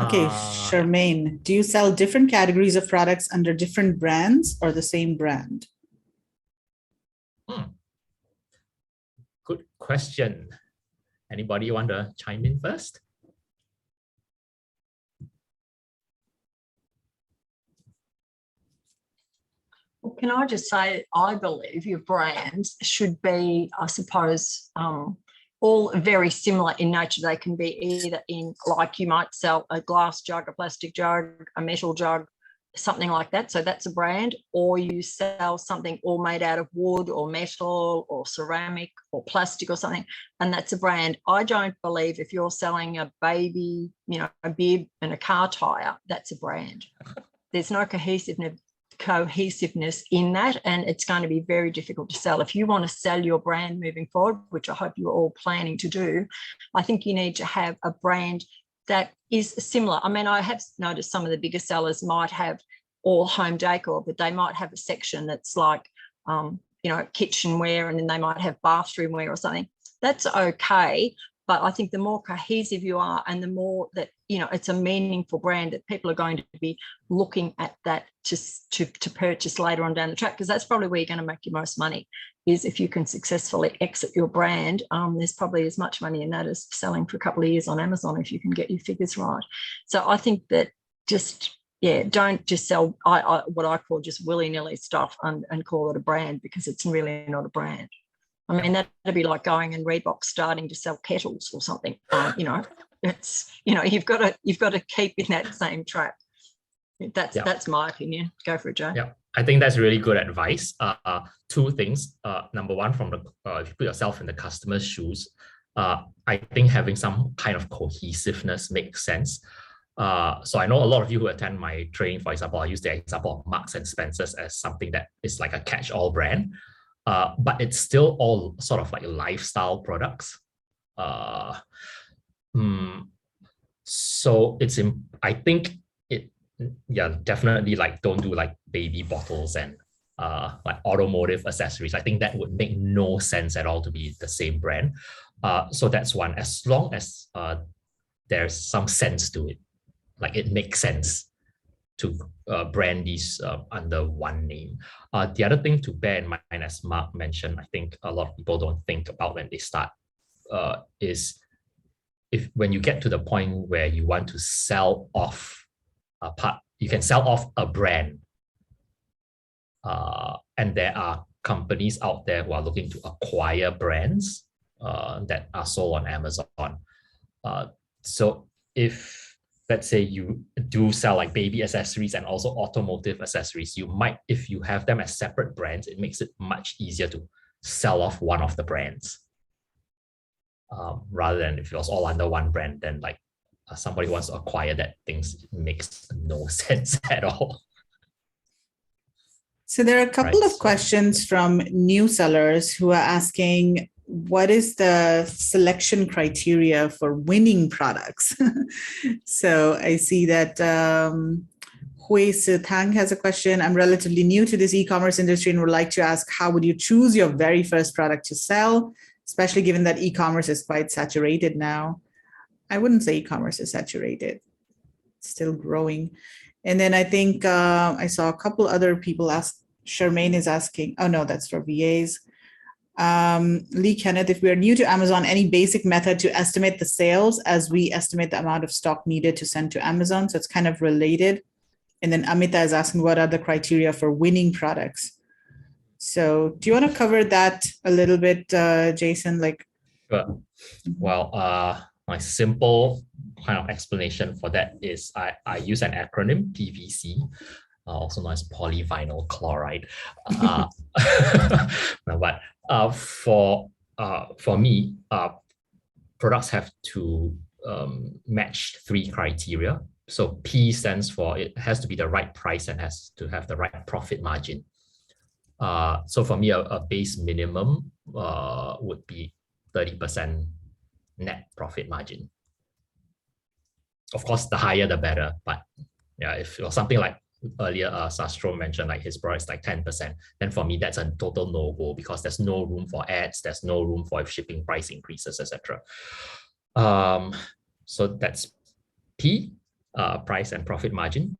Okay, Charmaine, do you sell different categories of products under different brands or the same brand? Good question. Anybody want to chime in first? Well, can I just say, I believe your brands should be, I suppose, all very similar in nature. They can be either in, like you might sell a glass jug, a plastic jug, a metal jug, something like that. So that's a brand. Or you sell something all made out of wood or metal or ceramic or plastic or something, and that's a brand. I don't believe if you're selling a baby, you know, a bib and a car tire, that's a brand. There's no cohesiveness in that, and it's going to be very difficult to sell. If you want to sell your brand moving forward, which I hope you're all planning to do, I think you need to have a brand that is similar. I mean, I have noticed some of the bigger sellers might have all home decor, but they might have a section that's like, you know, kitchenware, and then they might have bathroom wear or something. That's okay. But I think the more cohesive you are and the more that, you know, it's a meaningful brand, that people are going to be looking at that to purchase later on down the track, because that's probably where you're going to make your most money, is if you can successfully exit your brand. There's probably as much money in that as selling for a couple of years on Amazon if you can get your figures right. So I think that just, yeah, don't just sell what I call just willy-nilly stuff and call it a brand, because it's really not a brand. I mean, that'd be like going and Reebok starting to sell kettles or something. You know, it's, you know, you've got to keep in that same track. That's my opinion. Go for it, Joe. Yeah, I think that's really good advice. Two things. Number one, from the if you put yourself in the customer's shoes, I think having some kind of cohesiveness makes sense. So I know a lot of you who attend my training, for example, I use the example of Marks and Spencer's as something that is like a catch-all brand. But it's still all sort of like lifestyle products. So it's I think it, yeah, definitely like don't do like baby bottles and like automotive accessories. I think that would make no sense at all to be the same brand. So that's one. As long as there's some sense to it, like it makes sense to brand these under one name. The other thing to bear in mind, as Mark mentioned, I think a lot of people don't think about when they start, is when you get to the point where you want to sell off a part, you can sell off a brand. And there are companies out there who are looking to acquire brands that are sold on Amazon. So if, let's say you do sell like baby accessories and also automotive accessories, you might, if you have them as separate brands, it makes it much easier to sell off one of the brands. Rather than if it was all under one brand, then like somebody wants to acquire that, things makes no sense at all. So there are a couple of questions from new sellers who are asking, what is the selection criteria for winning products? So I see that Hui Si Tang has a question. I'm relatively new to this e-commerce industry and would like to ask, how would you choose your very first product to sell, especially given that e-commerce is quite saturated now? I wouldn't say e-commerce is saturated. It's still growing. And then I think I saw a couple other people ask. Charmaine is asking, oh no, that's for VAs. Lee Kenneth, if we are new to Amazon, any basic method to estimate the sales as we estimate the amount of stock needed to send to Amazon? So it's kind of related. And then Amita is asking, what are the criteria for winning products? So do you want to cover that a little bit, Jason? Sure. Well, my simple kind of explanation for that is I use an acronym, PVC, also known as polyvinyl chloride. No, but for me, products have to match 3 criteria. So P stands for it has to be the right price and has to have the right profit margin. So for me, a base minimum would be 30% net profit margin. Of course, the higher the better. But yeah, if it was something like earlier, Sastro mentioned like his price like 10%, then for me that's a total no-go because there's no room for ads, there's no room for if shipping price increases, etc. So that's P, price and profit margin.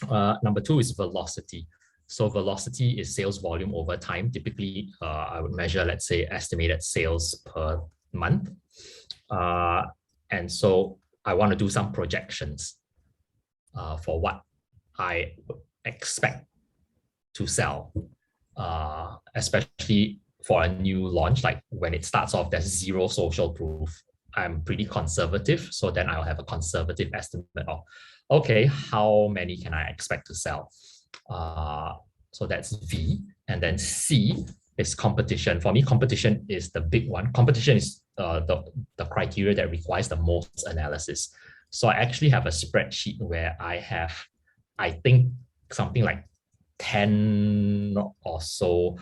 Number 2 is velocity. So velocity is sales volume over time. Typically, I would measure, let's say, estimated sales per month. And so I want to do some projections for what I would expect to sell, especially for a new launch. Like when it starts off, there's 0 social proof. I'm pretty conservative. So then I'll have a conservative estimate of, okay, how many can I expect to sell? So that's V. And then C is competition. For me, competition is the big one. Competition is the criteria that requires the most analysis. So I actually have a spreadsheet where I have, I think, something like 10 or so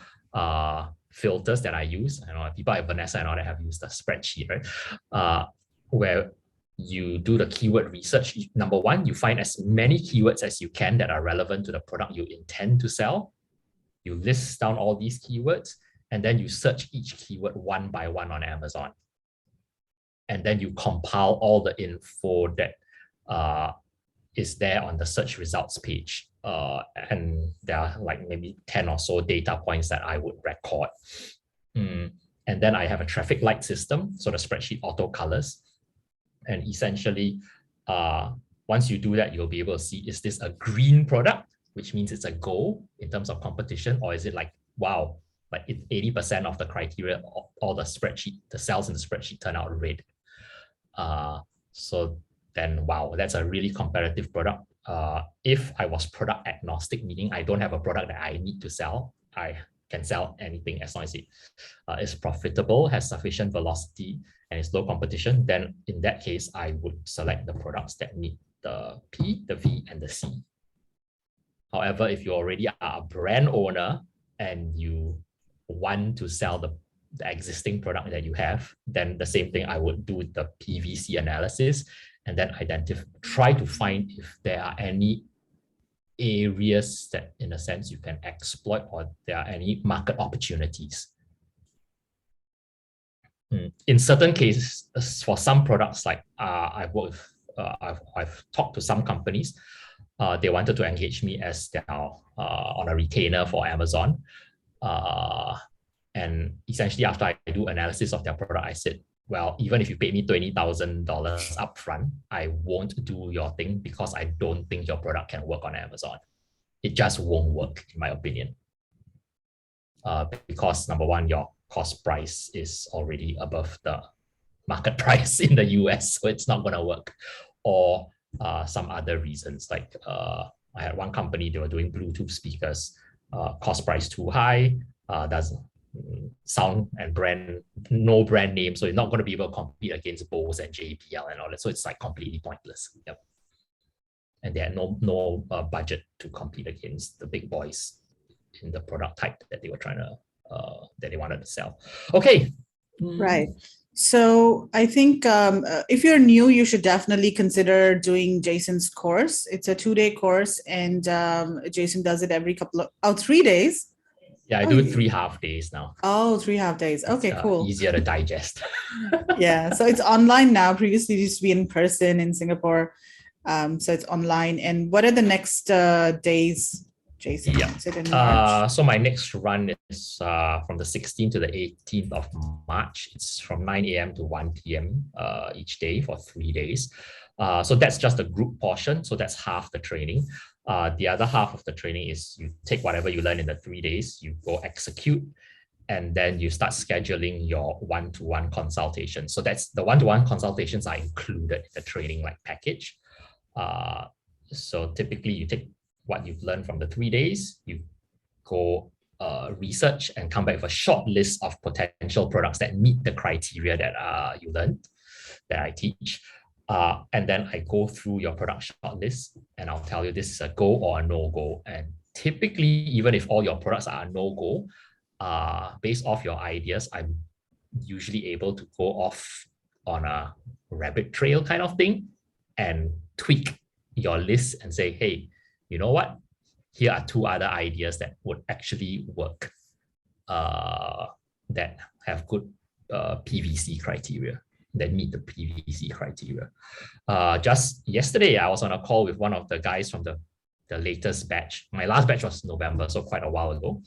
filters that I use. I know people like Vanessa and all that have used the spreadsheet, right? Where you do the keyword research. Number 1, you find as many keywords as you can that are relevant to the product you intend to sell. You list down all these keywords, and then you search each keyword one by one on Amazon. And then you compile all the info that is there on the search results page. And there are like maybe 10 or so data points that I would record. And then I have a traffic light system. So the spreadsheet auto colors. And essentially, once you do that, you'll be able to see, is this a green product, which means it's a go in terms of competition, or is it like, wow, like 80% of the criteria, all the spreadsheet, the cells in the spreadsheet turn out red. So then, wow, that's a really competitive product. If I was product agnostic, meaning I don't have a product that I need to sell, I can sell anything as long as it is profitable, has sufficient velocity, and is low competition, then in that case, I would select the products that meet the P, the V, and the C. However, if you already are a brand owner and you want to sell the existing product that you have, then the same thing, I would do the PVC analysis and then try to find if there are any areas that, in a sense, you can exploit, or there are any market opportunities. In certain cases, for some products, like I've worked with, I've talked to some companies. They wanted to engage me as their on a retainer for Amazon. And essentially, after I do analysis of their product, I said, well, even if you pay me $20,000 upfront, I won't do your thing because I don't think your product can work on Amazon. It just won't work, in my opinion. Because number 1, your cost price is already above the market price in the US, so it's not going to work. Or some other reasons, like I had one company, they were doing Bluetooth speakers, cost price too high, doesn't sound and brand, no brand name, so you're not going to be able to compete against Bose and JBL and all that, so it's like completely pointless. Yep. And they had no budget to compete against the big boys in the product type that they were trying to that they wanted to sell. Okay. Right. So I think if you're new, you should definitely consider doing Jason's course. It's a 2-day course, and Jason does it every 3 days. Yeah, I do 3 half days now. Oh, 3 half days. Okay, it's, cool. Easier to digest. Yeah, so it's online now. Previously, it used to be in person in Singapore. So it's online. And what are the next days, Jason? Yeah. Is it in March? So my next run is from the 16th to the 18th of March. It's from 9 a.m. to 1 p.m. Each day for 3 days. So that's just the group portion. So that's half the training. The other half of the training is you take whatever you learn in the 3 days, you go execute, and then you start scheduling your one-to-one consultation. So that's the one-to-one consultations are included in the training like package. So typically you take what you've learned from the 3 days, you go research and come back with a short list of potential products that meet the criteria that you learned, that I teach. And then I go through your product short list and I'll tell you this is a go or a no-go. And typically, even if all your products are a no-go, based off your ideas, I'm usually able to go off on a rabbit trail kind of thing and tweak your list and say, hey, you know what? Here are 2 other ideas that would actually work, that have good PVC criteria, that meet the PVC criteria. Just yesterday, I was on a call with one of the guys from the latest batch. My last batch was November, so quite a while ago.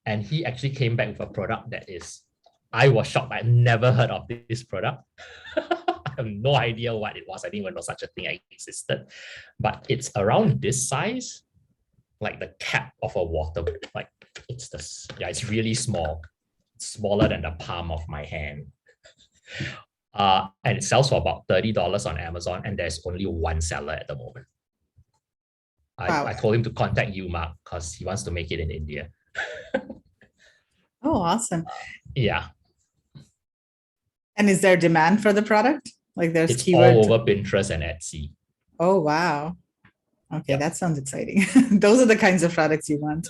And he actually came back with a product that is, I was shocked. I'd never heard of this product. I have no idea what it was. I didn't even know such a thing existed. But it's around this size, like the cap of a water. Like it's really small, smaller than the palm of my hand. And it sells for about $30 on Amazon, and there's only one seller at the moment. I told him to contact you, Mark, because he wants to make it in India. Oh, awesome. Yeah. And is there demand for the product? Like there's it's keywords all over Pinterest and Etsy. Oh, wow. Okay, Yep. that sounds exciting. Those are the kinds of products you want.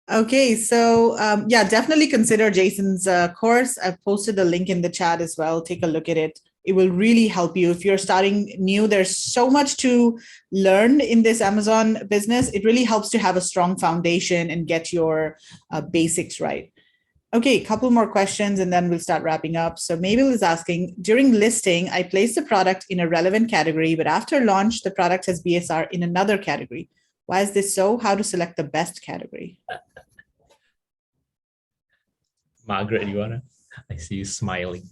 Okay, so yeah, definitely consider Jason's course. I've posted the link in the chat as well. Take a look at it. It will really help you. If you're starting new, there's so much to learn in this Amazon business. It really helps to have a strong foundation and get your basics right. Okay, a couple more questions and then we'll start wrapping up. So Mabel is asking, during listing, I placed the product in a relevant category, but after launch, the product has BSR in another category. Why is this so? How to select the best category? Margaret, you wanna? I see you smiling.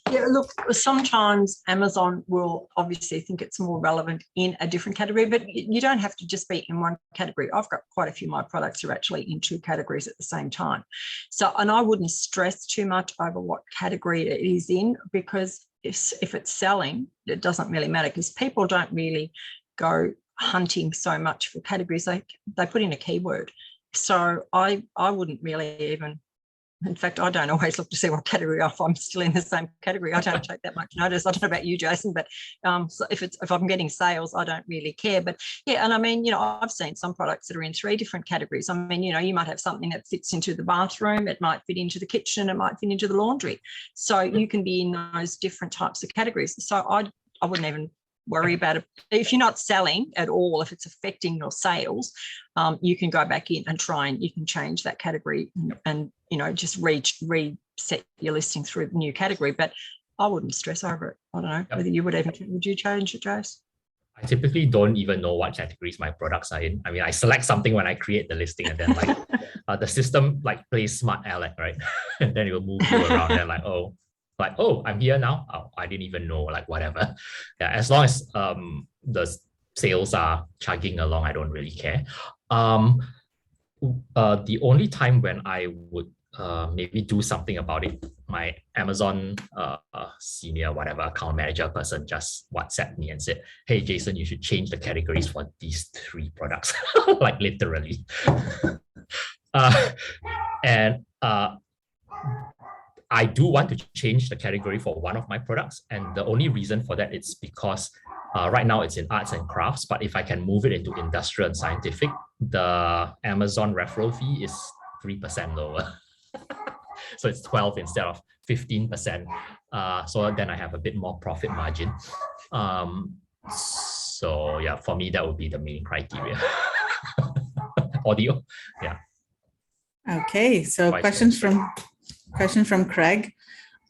Yeah, look, sometimes Amazon will obviously think it's more relevant in a different category, but you don't have to just be in one category. I've got quite a few of my products are actually in 2 categories at the same time. So, and I wouldn't stress too much over what category it is in, because if it's selling, it doesn't really matter, because people don't really go hunting so much for categories. They put in a keyword. So I wouldn't really even, in fact, I don't always look to see what category if I'm still in the same category. I don't take that much notice. I don't know about you, Jason, but so if I'm getting sales, I don't really care. But yeah, and I mean, you know, I've seen some products that are in 3 different categories. I mean, you know, you might have something that fits into the bathroom, it might fit into the kitchen, it might fit into the laundry. So you can be in those different types of categories. So I wouldn't even worry about it. If you're not selling at all, if it's affecting your sales, you can go back in and try and you can change that category and, you know, just reset your listing through the new category. But I wouldn't stress over it. I don't know whether you would you change it, Jace? I typically don't even know what categories my products are in. I mean, I select something when I create the listing, and then like the system like plays smart aleck, right? And then it will move you around and like, oh, I'm here now. Oh, I didn't even know, like whatever. Yeah, as long as the sales are chugging along, I don't really care. The only time when I would maybe do something about it, my Amazon senior, whatever, account manager person just WhatsApped me and said, hey, Jason, you should change the categories for these 3 products, like literally. And I do want to change the category for one of my products. And the only reason for that is because right now it's in arts and crafts, but if I can move it into industrial and scientific, the Amazon referral fee is 3% lower. So it's 12 instead of 15%. So then I have a bit more profit margin. So yeah, for me, that would be the main criteria. Audio, yeah. Okay, so question from Craig.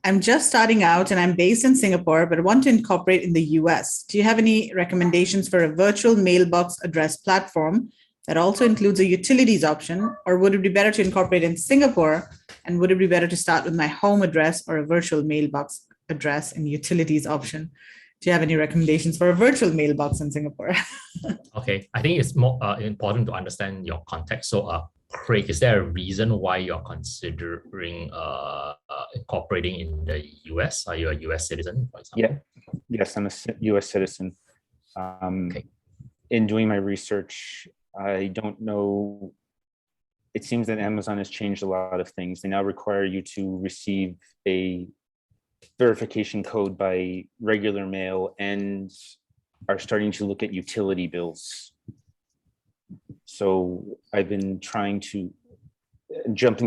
I'm just starting out and I'm based in Singapore, but want to incorporate in the US. Do you have any recommendations for a virtual mailbox address platform that also includes a utilities option? Or would it be better to incorporate in Singapore? And would it be better to start with my home address or a virtual mailbox address and utilities option? Do you have any recommendations for a virtual mailbox in Singapore? Okay, I think it's more important to understand your context. So, Craig, is there a reason why you're considering incorporating in the US? Are you a US citizen, for example? Yeah, yes, I'm a US citizen. Okay. In doing my research, I don't know. It seems that Amazon has changed a lot of things. They now require you to receive a verification code by regular mail and are starting to look at utility bills. So I've been jumping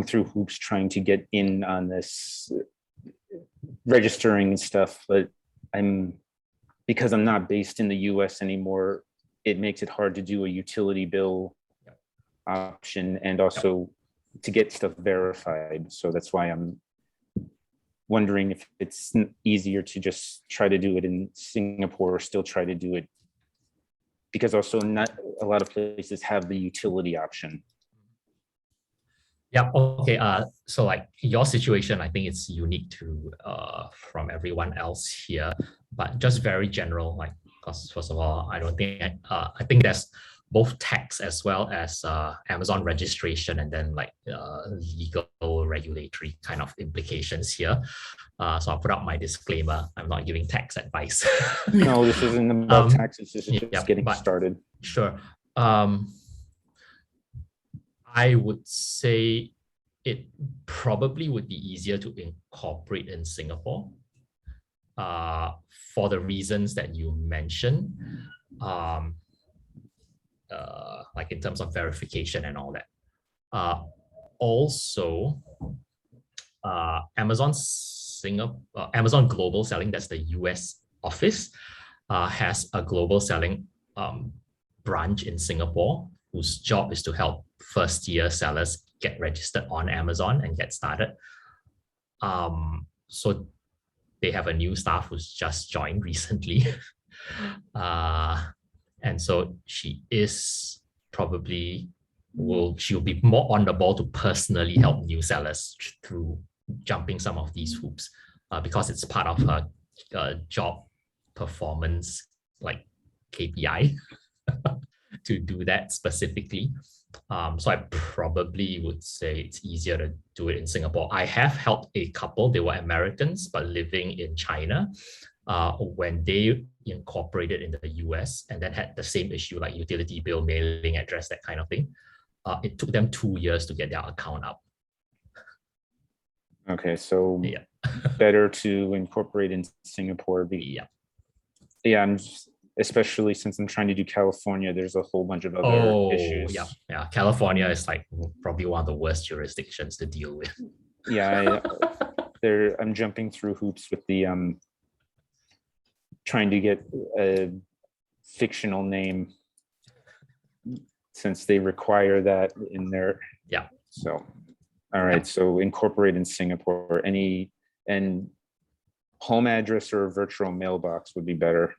through hoops, trying to get in on this registering and stuff, but because I'm not based in the US anymore, it makes it hard to do a utility bill option and also to get stuff verified. So that's why I'm wondering if it's easier to just try to do it in Singapore or still try to do it, because also not a lot of places have the utility option. Yeah. Okay. So like your situation, I think it's unique to from everyone else here, but just very general. Like, because first of all, I don't think I think there's both tax as well as Amazon registration, and then like legal regulatory kind of implications here. So I'll put up my disclaimer. I'm not giving tax advice. No, this isn't about taxes. This is just getting started. Sure. I would say it probably would be easier to incorporate in Singapore for the reasons that you mentioned, like in terms of verification and all that. Also, Amazon Global Selling, that's the US office, has a global selling branch in Singapore whose job is to help first-year sellers get registered on Amazon and get started. So they have a new staff who's just joined recently. And so she is probably she'll be more on the ball to personally help new sellers through jumping some of these hoops, because it's part of her job performance, like KPI, to do that specifically. So I probably would say it's easier to do it in Singapore. I have helped a couple, they were Americans, but living in China, when they incorporated in the US and then had the same issue like utility bill, mailing address, that kind of thing. It took them 2 years to get their account up. Okay, so better to incorporate in Singapore. I'm just, especially since I'm trying to do California, there's a whole bunch of other issues. Yeah. California is like probably one of the worst jurisdictions to deal with. Yeah, I'm jumping through hoops with the trying to get a fictional name, since they require that in there. Yeah. So, all right. So incorporate in Singapore. And home address or virtual mailbox would be better.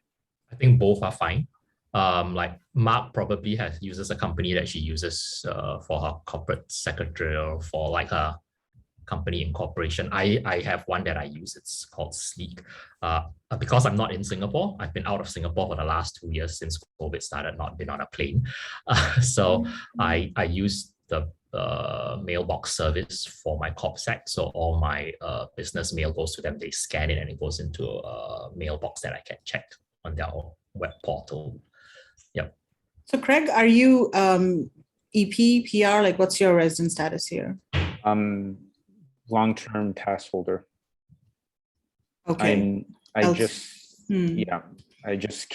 I think both are fine. Like Mark probably uses a company that she uses for her corporate secretary or for like a company incorporation. I have one that I use. It's called Sleek. Because I'm not in Singapore, I've been out of Singapore for the last 2 years since COVID started, not been on a plane. So I use the mailbox service for my CorpSec. So all my business mail goes to them. They scan it and it goes into a mailbox that I can check on their web portal. Yep. So Craig, are you EP, PR? Like, what's your resident status here? Long-term pass holder. Okay. I just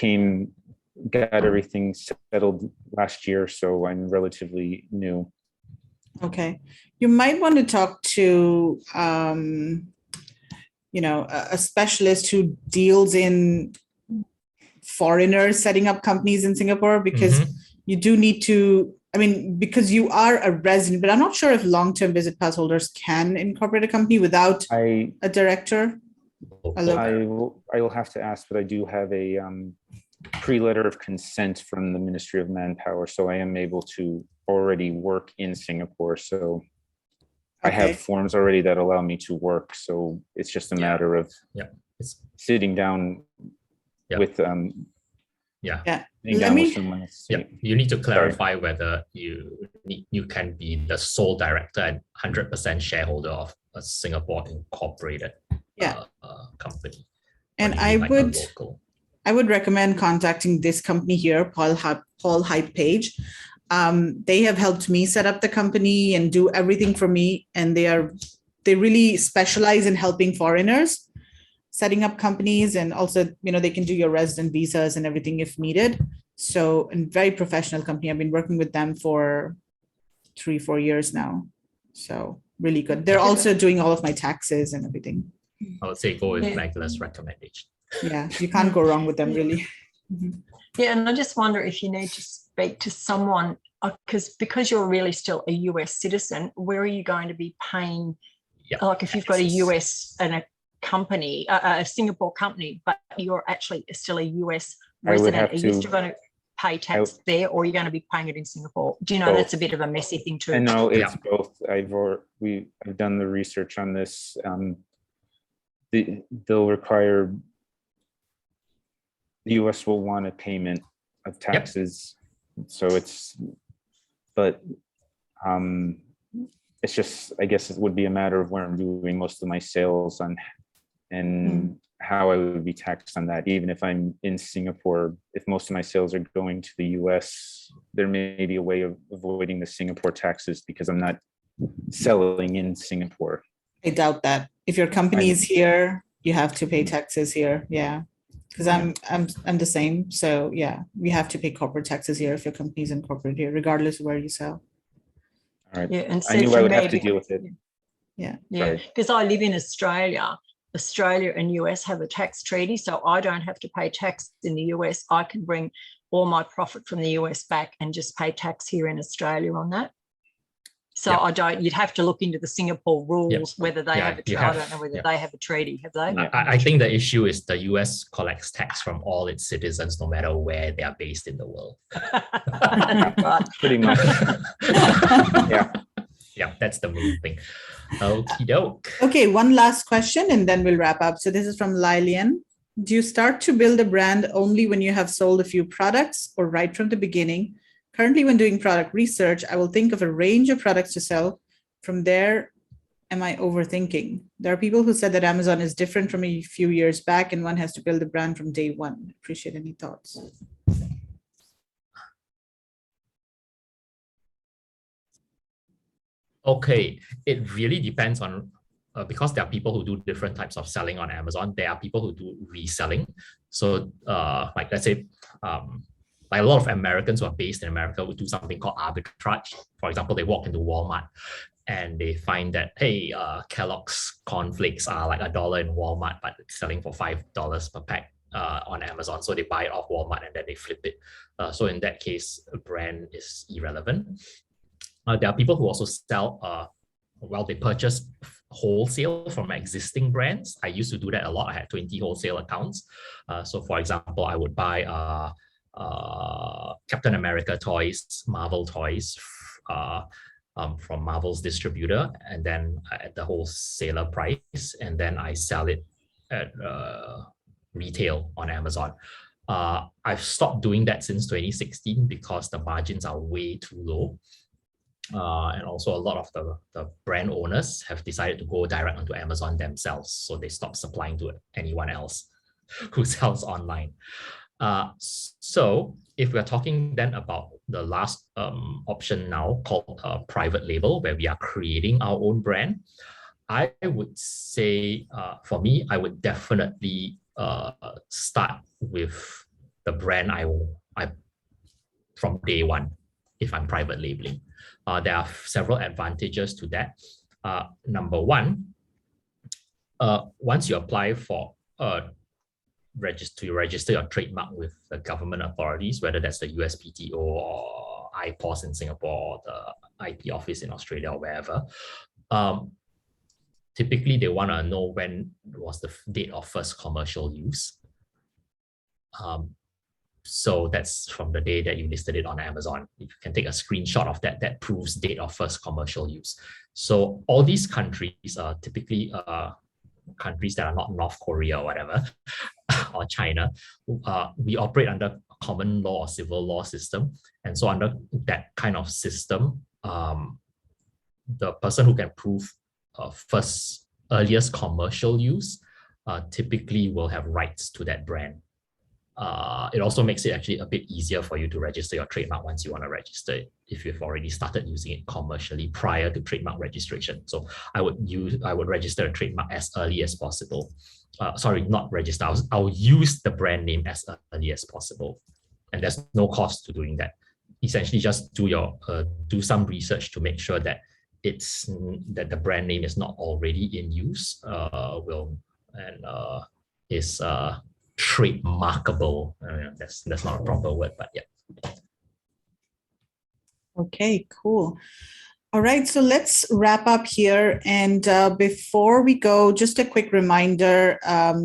got everything settled last year, so I'm relatively new. Okay. You might want to talk to a specialist who deals in foreigners setting up companies in Singapore, because you do need to, because you are a resident, but I'm not sure if long-term visit pass holders can incorporate a company without a director. I will have to ask, but I do have a pre-letter of consent from the Ministry of Manpower, so I am able to already work in Singapore. So I have forms already that allow me to work. So it's just a matter of sitting down with Yeah. sitting Let down me- with someone. Else. Yeah, you need to clarify whether you can be the sole director and 100% shareholder of a Singapore incorporated company. Or And do you I need, like, a would local? I would recommend contacting this company here, Paul Hype Page. They have helped me set up the company and do everything for me, and they really specialize in helping foreigners setting up companies, and also, they can do your resident visas and everything if needed. So, a very professional company. I've been working with them for 3-4 years now. So really good. They're also doing all of my taxes and everything. I would say go with Meghla's recommendation. Yeah, you can't go wrong with them, really. Yeah, and I just wonder if you need to speak to someone, because you're really still a US citizen, where are you going to be paying? Like if you've got a US and a company, a Singapore company, but you're actually still a US resident, are you still going to pay tax there, or are you going to be paying it in Singapore? Do you know that's a bit of a messy thing too? I know it's both. I've done the research on this. They'll require, the US will want a payment of taxes. So it's just, I guess it would be a matter of where I'm doing most of my sales on, and how I would be taxed on that. Even if I'm in Singapore, if most of my sales are going to the US, there may be a way of avoiding the Singapore taxes because I'm not selling in Singapore. I doubt that. If your company is here, you have to pay taxes here. Yeah. Because I'm the same. So yeah, we have to pay corporate taxes here if your company is incorporated here, regardless of where you sell. All right. Yeah, and I knew I would have to deal with it. Yeah. Yeah, because I live in Australia. Australia and US have a tax treaty, so I don't have to pay tax in the US. I can bring all my profit from the US back and just pay tax here in Australia on that. So you'd have to look into the Singapore rules, whether they have a treaty. I don't know whether they have a treaty, have they? I think the issue is the US collects tax from all its citizens, no matter where they are based in the world. Pretty much. Yeah, that's the main thing. Okie doke. Okay, one last question and then we'll wrap up. So this is from Lilian. Do you start to build a brand only when you have sold a few products, or right from the beginning? Currently, when doing product research, I will think of a range of products to sell. From there, am I overthinking? There are people who said that Amazon is different from a few years back and one has to build a brand from day one. Appreciate any thoughts. Okay, it really depends on, because there are people who do different types of selling on Amazon. There are people who do reselling. So like let's say, like a lot of Americans who are based in America would do something called arbitrage. For example, they walk into Walmart and they find that, hey, Kellogg's cornflakes are like $1 in Walmart, but it's selling for $5 per pack on Amazon. So they buy it off Walmart and then they flip it. So in that case, a brand is irrelevant. There are people who also sell, they purchase wholesale from existing brands. I used to do that a lot. I had 20 wholesale accounts. So for example, I would buy Captain America toys, Marvel toys from Marvel's distributor, and then at the wholesaler price, and then I sell it at retail on Amazon. I've stopped doing that since 2016 because the margins are way too low. And also a lot of the brand owners have decided to go direct onto Amazon themselves. So they stop supplying to anyone else who sells online. So if we're talking then about the last option now called private label, where we are creating our own brand, I would say for me, I would definitely start with the brand I from day one if I'm private labeling. There are several advantages to that. Number one, once you apply for register your trademark with the government authorities, whether that's the USPTO or IPOS in Singapore, or the IP office in Australia, or wherever, typically they want to know when was the date of first commercial use. So that's from the day that you listed it on Amazon. If you can take a screenshot of that, that proves date of first commercial use. So all these countries typically countries that are not North Korea or whatever, or China, we operate under common law or civil law system. And so under that kind of system, the person who can prove earliest commercial use typically will have rights to that brand. It also makes it actually a bit easier for you to register your trademark once you want to register it, if you've already started using it commercially prior to trademark registration. So I would register a trademark as early as possible. Sorry, not register. I'll use the brand name as early as possible, and there's no cost to doing that. Essentially, just do some research to make sure that that the brand name is not already in use, is trademarkable. That's not a proper word, but yeah. Okay, cool. All right, so let's wrap up here. And before we go, just a quick reminder,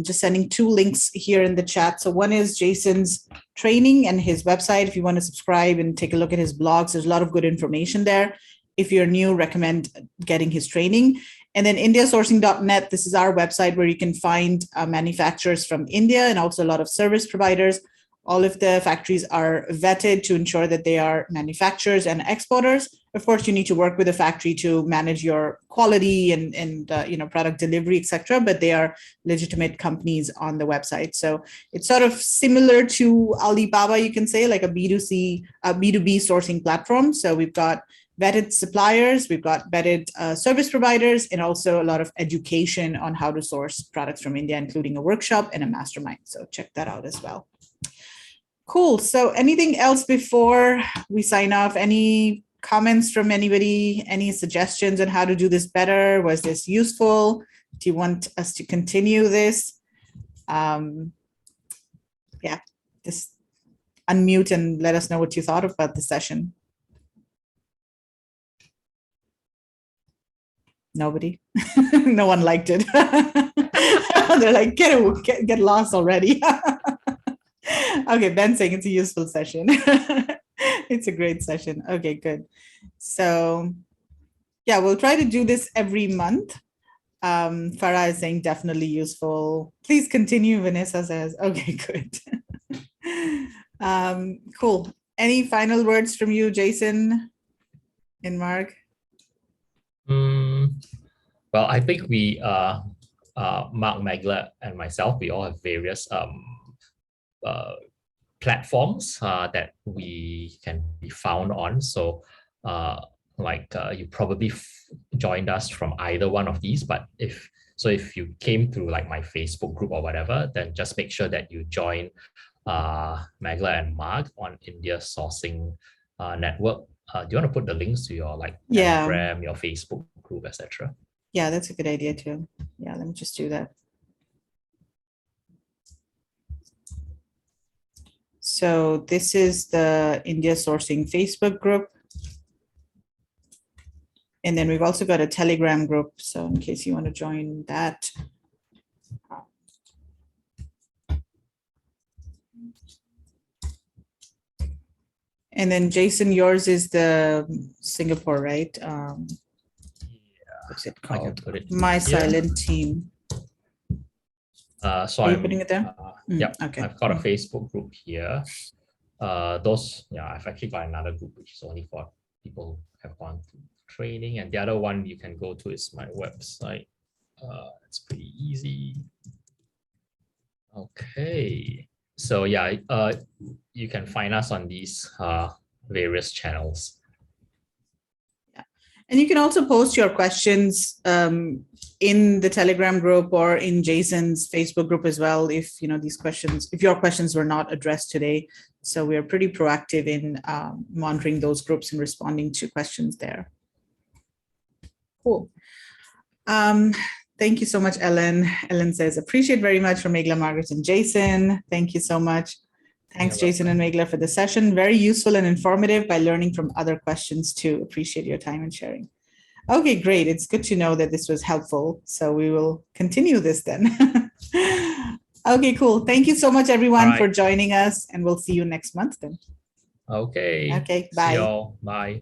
just sending 2 links here in the chat. So one is Jason's training and his website. If you want to subscribe and take a look at his blogs, there's a lot of good information there. If you're new, recommend getting his training. And then indiasourcing.net, this is our website where you can find manufacturers from India and also a lot of service providers. All of the factories are vetted to ensure that they are manufacturers and exporters. Of course, you need to work with a factory to manage your quality and product delivery, etc. But they are legitimate companies on the website. So it's sort of similar to Alibaba, you can say, like a B2B sourcing platform. So we've got vetted suppliers, we've got vetted service providers, and also a lot of education on how to source products from India, including a workshop and a mastermind. So check that out as well. Cool. So anything else before we sign off? Any comments from anybody? Any suggestions on how to do this better? Was this useful? Do you want us to continue this? Yeah, just unmute and let us know what you thought about the session. Nobody. No one liked it. They're like, get lost already. Okay, Ben's saying it's a useful session. It's a great session. Okay, good. So yeah, we'll try to do this every month. Farah is saying definitely useful. Please continue, Vanessa says. Okay, good. Cool. Any final words from you, Jason and Mark? Well, I think we, Mark Meghla and myself, we all have various platforms that we can be found on. So you probably joined us from either one of these, but if you came through like my Facebook group or whatever, then just make sure that you join Meghla and Mark on India Sourcing Network. Do you want to put the links to your Telegram, your Facebook group, etc.? Yeah, that's a good idea too. Yeah, let me just do that. So this is the India Sourcing Facebook group. And then we've also got a Telegram group. So in case you want to join that. And then Jason, yours is the Singapore, right? What's it called? My Silent Team. So are you putting it there? Yeah, okay. I've got a Facebook group here. I've actually got another group which is only for people who have gone through training, and the other one you can go to is my website. It's pretty easy. Okay, so yeah, you can find us on these various channels. And you can also post your questions in the Telegram group or in Jason's Facebook group as well. If your questions were not addressed today, so we are pretty proactive in monitoring those groups and responding to questions there. Cool. Thank you so much, Ellen. Ellen says, appreciate very much from Meghla, Margaret, and Jason. Thank you so much. Thanks, Jason and Meghla, for the session. Very useful and informative by learning from other questions too. Appreciate your time and sharing. Okay, great. It's good to know that this was helpful. So we will continue this then. Okay, cool. Thank you so much, everyone, for joining us, and we'll see you next month then. Okay. Okay, bye. See y'all. Bye.